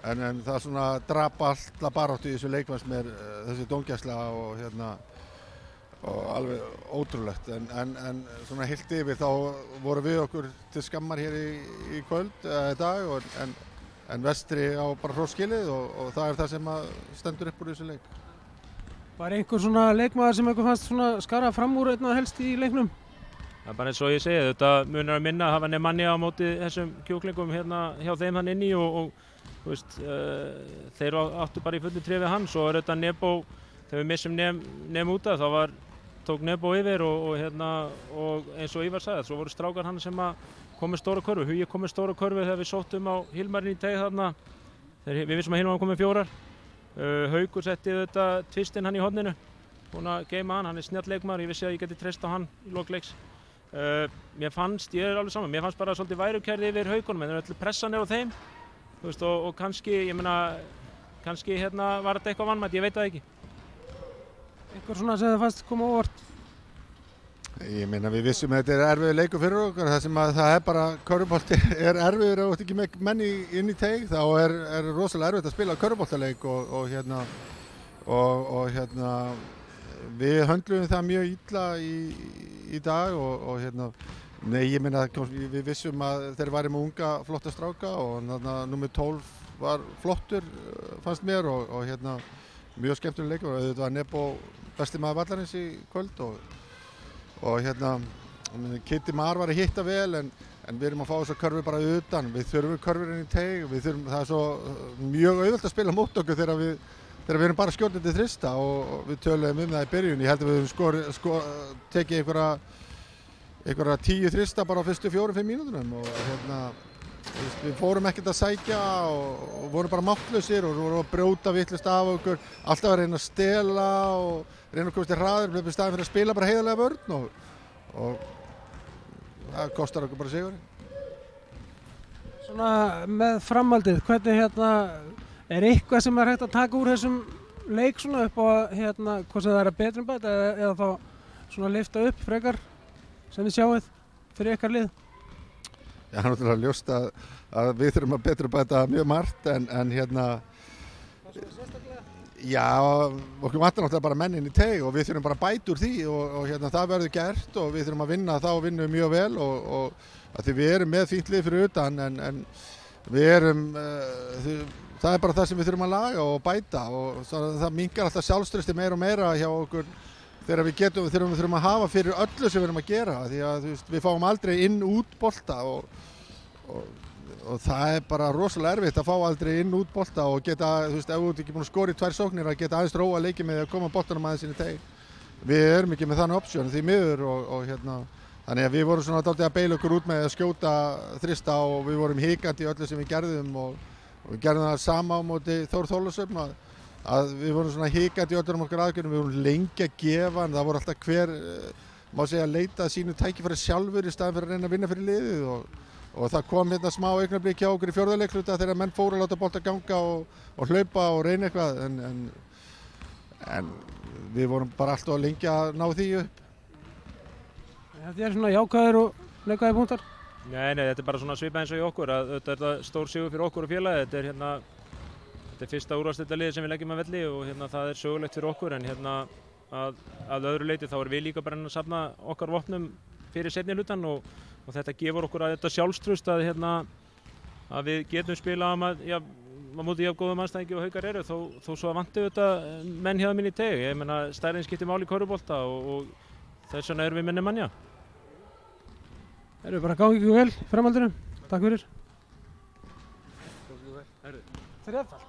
en það svona drapa alla baráttu í þessu leik fannst mér þessi dómgæsla og hérna og alveg ótrúlegt en svona heilt yfir þá voru við okkur til skammar hér í kvöld dag en Vestri á bara hróskilið og það er það sem stendur upp úr þessu leik. Var einhver svona leikmaður sem eitthvað fannst svona skara fram úr einna helst í leiknum? Það er bara eins og ég segi, þetta munar minna að hafa Nemanja á móti þessum kjúklingum hérna hjá þeim hann inni og þú veist, þeir áttu bara í fullu tré við hann, svo er þetta Nebo, þegar við missum Nem út af þá tók Nebo yfir og eins og Ívar sagði, svo voru strákar hann sem komið stóra körfu, Hugi komið stóra körfu þegar við sóttum á Hilmarinn í teig þarna. Við vissum að Hilmar var komið 4. Haukur setti þetta tvistinn hann í horninu, búinn að geyma hann er snjall leikmaður, ég vissi að ég geti treyst á hann í lok leiks. Mér fannst, ég er alveg saman, mér fannst bara svolítið værukærði yfir Haukunum en öll pressan er á þeim, þú veist, og kannski, ég meina, kannski var þetta eitthvað vanmætt, ég veit það ekki. Eitthvað svona sem það fannst koma óvart? Ég meina við vissum að þetta er erfiður leikur fyrir okkur, það sem að það er bara körfubolti er erfiður ef þú ert ekki með menn inn í teig þá er rosalega erfitt að spila körfuboltaleik og hérna við höndluðum það mjög illa í dag og hérna nei ég meina við vissum að þeir væri með unga flotta stráka og númer 12 var flottur fannst mér og hérna mjög skemmtileg leikur og þetta var Nebo besti maður vallarins í kvöld og hérna Kitty Mar var að hitta vel en við erum að fá þessa körfu bara utan, við þurfum körfurinn í teig, það er svo mjög auðvelt að spila mót okkur þegar við erum bara skjótandi þrista og við töluðum það í byrjun, ég held að við höfum tekið einhverja 10 þrista bara á fyrstu 4-5 mínútunum og hérna við fórum ekkert að sækja og vorum bara máttlausir og vorum að brjóta vitlaust af okkur, alltaf að reyna að stela og reyna að komast í hraðir, í staðinn fyrir að spila bara heiðarlega vörn og það kostar okkur bara sigurinn. Svona með framhaldið, hvernig er eitthvað sem hægt að taka úr þessum leik svona upp á hvort sem það er að betrumbæta eða þá svona lyfta upp frekar sem þið sjáuð fyrir ykkar lið? Já, það er náttúrulega ljóst að við þurfum að betrumbæta mjög margt en já, okkur vantar náttúrulega bara mennin í teig og við þurfum bara að bæta úr því og það verður gert og við þurfum að vinna þá og vinnum mjög vel og að því við erum með fínt lið fyrir utan en við erum, það er bara það sem við þurfum að laga og bæta og það minnkar alltaf sjálfstrausti meira og meira hjá okkur þegar við þurfum að hafa fyrir öllu sem við erum að gera því að við fáum aldrei inn-út bolta og það er bara rosalega erfitt að fá aldrei inn-út bolta og geta, ef þú ert ekki búin að skora í 2 sóknir að geta aðeins róa leikið með því að koma boltanum aðeins inn í teig. Við erum ekki með þannig option því miður og þannig að við vorum svona dálítið að beila okkur út með að skjóta þrista og við vorum hikandi í öllu sem við gerðum og við gerðum það sama á móti Þór Þórðarsson að við vorum svona hikandi í öllum okkar aðgerðum, við vorum lengi að gefa en það voru alltaf hver, má segja, að leita að sínu tækifæri sjálfur í staðin fyrir að reyna að vinna fyrir liðið og það kom smá augnablik hjá okkur í 4. leikluta þegar menn fóru að láta bolta ganga og hlaupa og reyna eitthvað en við vorum bara alltaf lengi að ná því upp. Þetta er svona jákvæðir og neikvæðir punktar? Nei, þetta er bara svona svipað eins og í okkur að þetta er stór sigur fyrir okkur og félagið. Þetta er fyrsta úrvalsdeildarliðið sem við leggjum að velli og það er sögulegt fyrir okkur en að öðru leyti þá erum við líka bara að safna okkar vopnum fyrir seinni hlutann og þetta gefur okkur að þetta sjálfstraust að við getum spila á móti jafn góðum andstæðingi og Haukar eru þó svo vanti þetta menn hjá þeim inn í teig. Ég meina stærðin skiptir máli í körfubolta og þess vegna erum við minni mannja. Erum við bara gangi ykkur vel í framhaldinu. Takk fyrir. Þrefalt.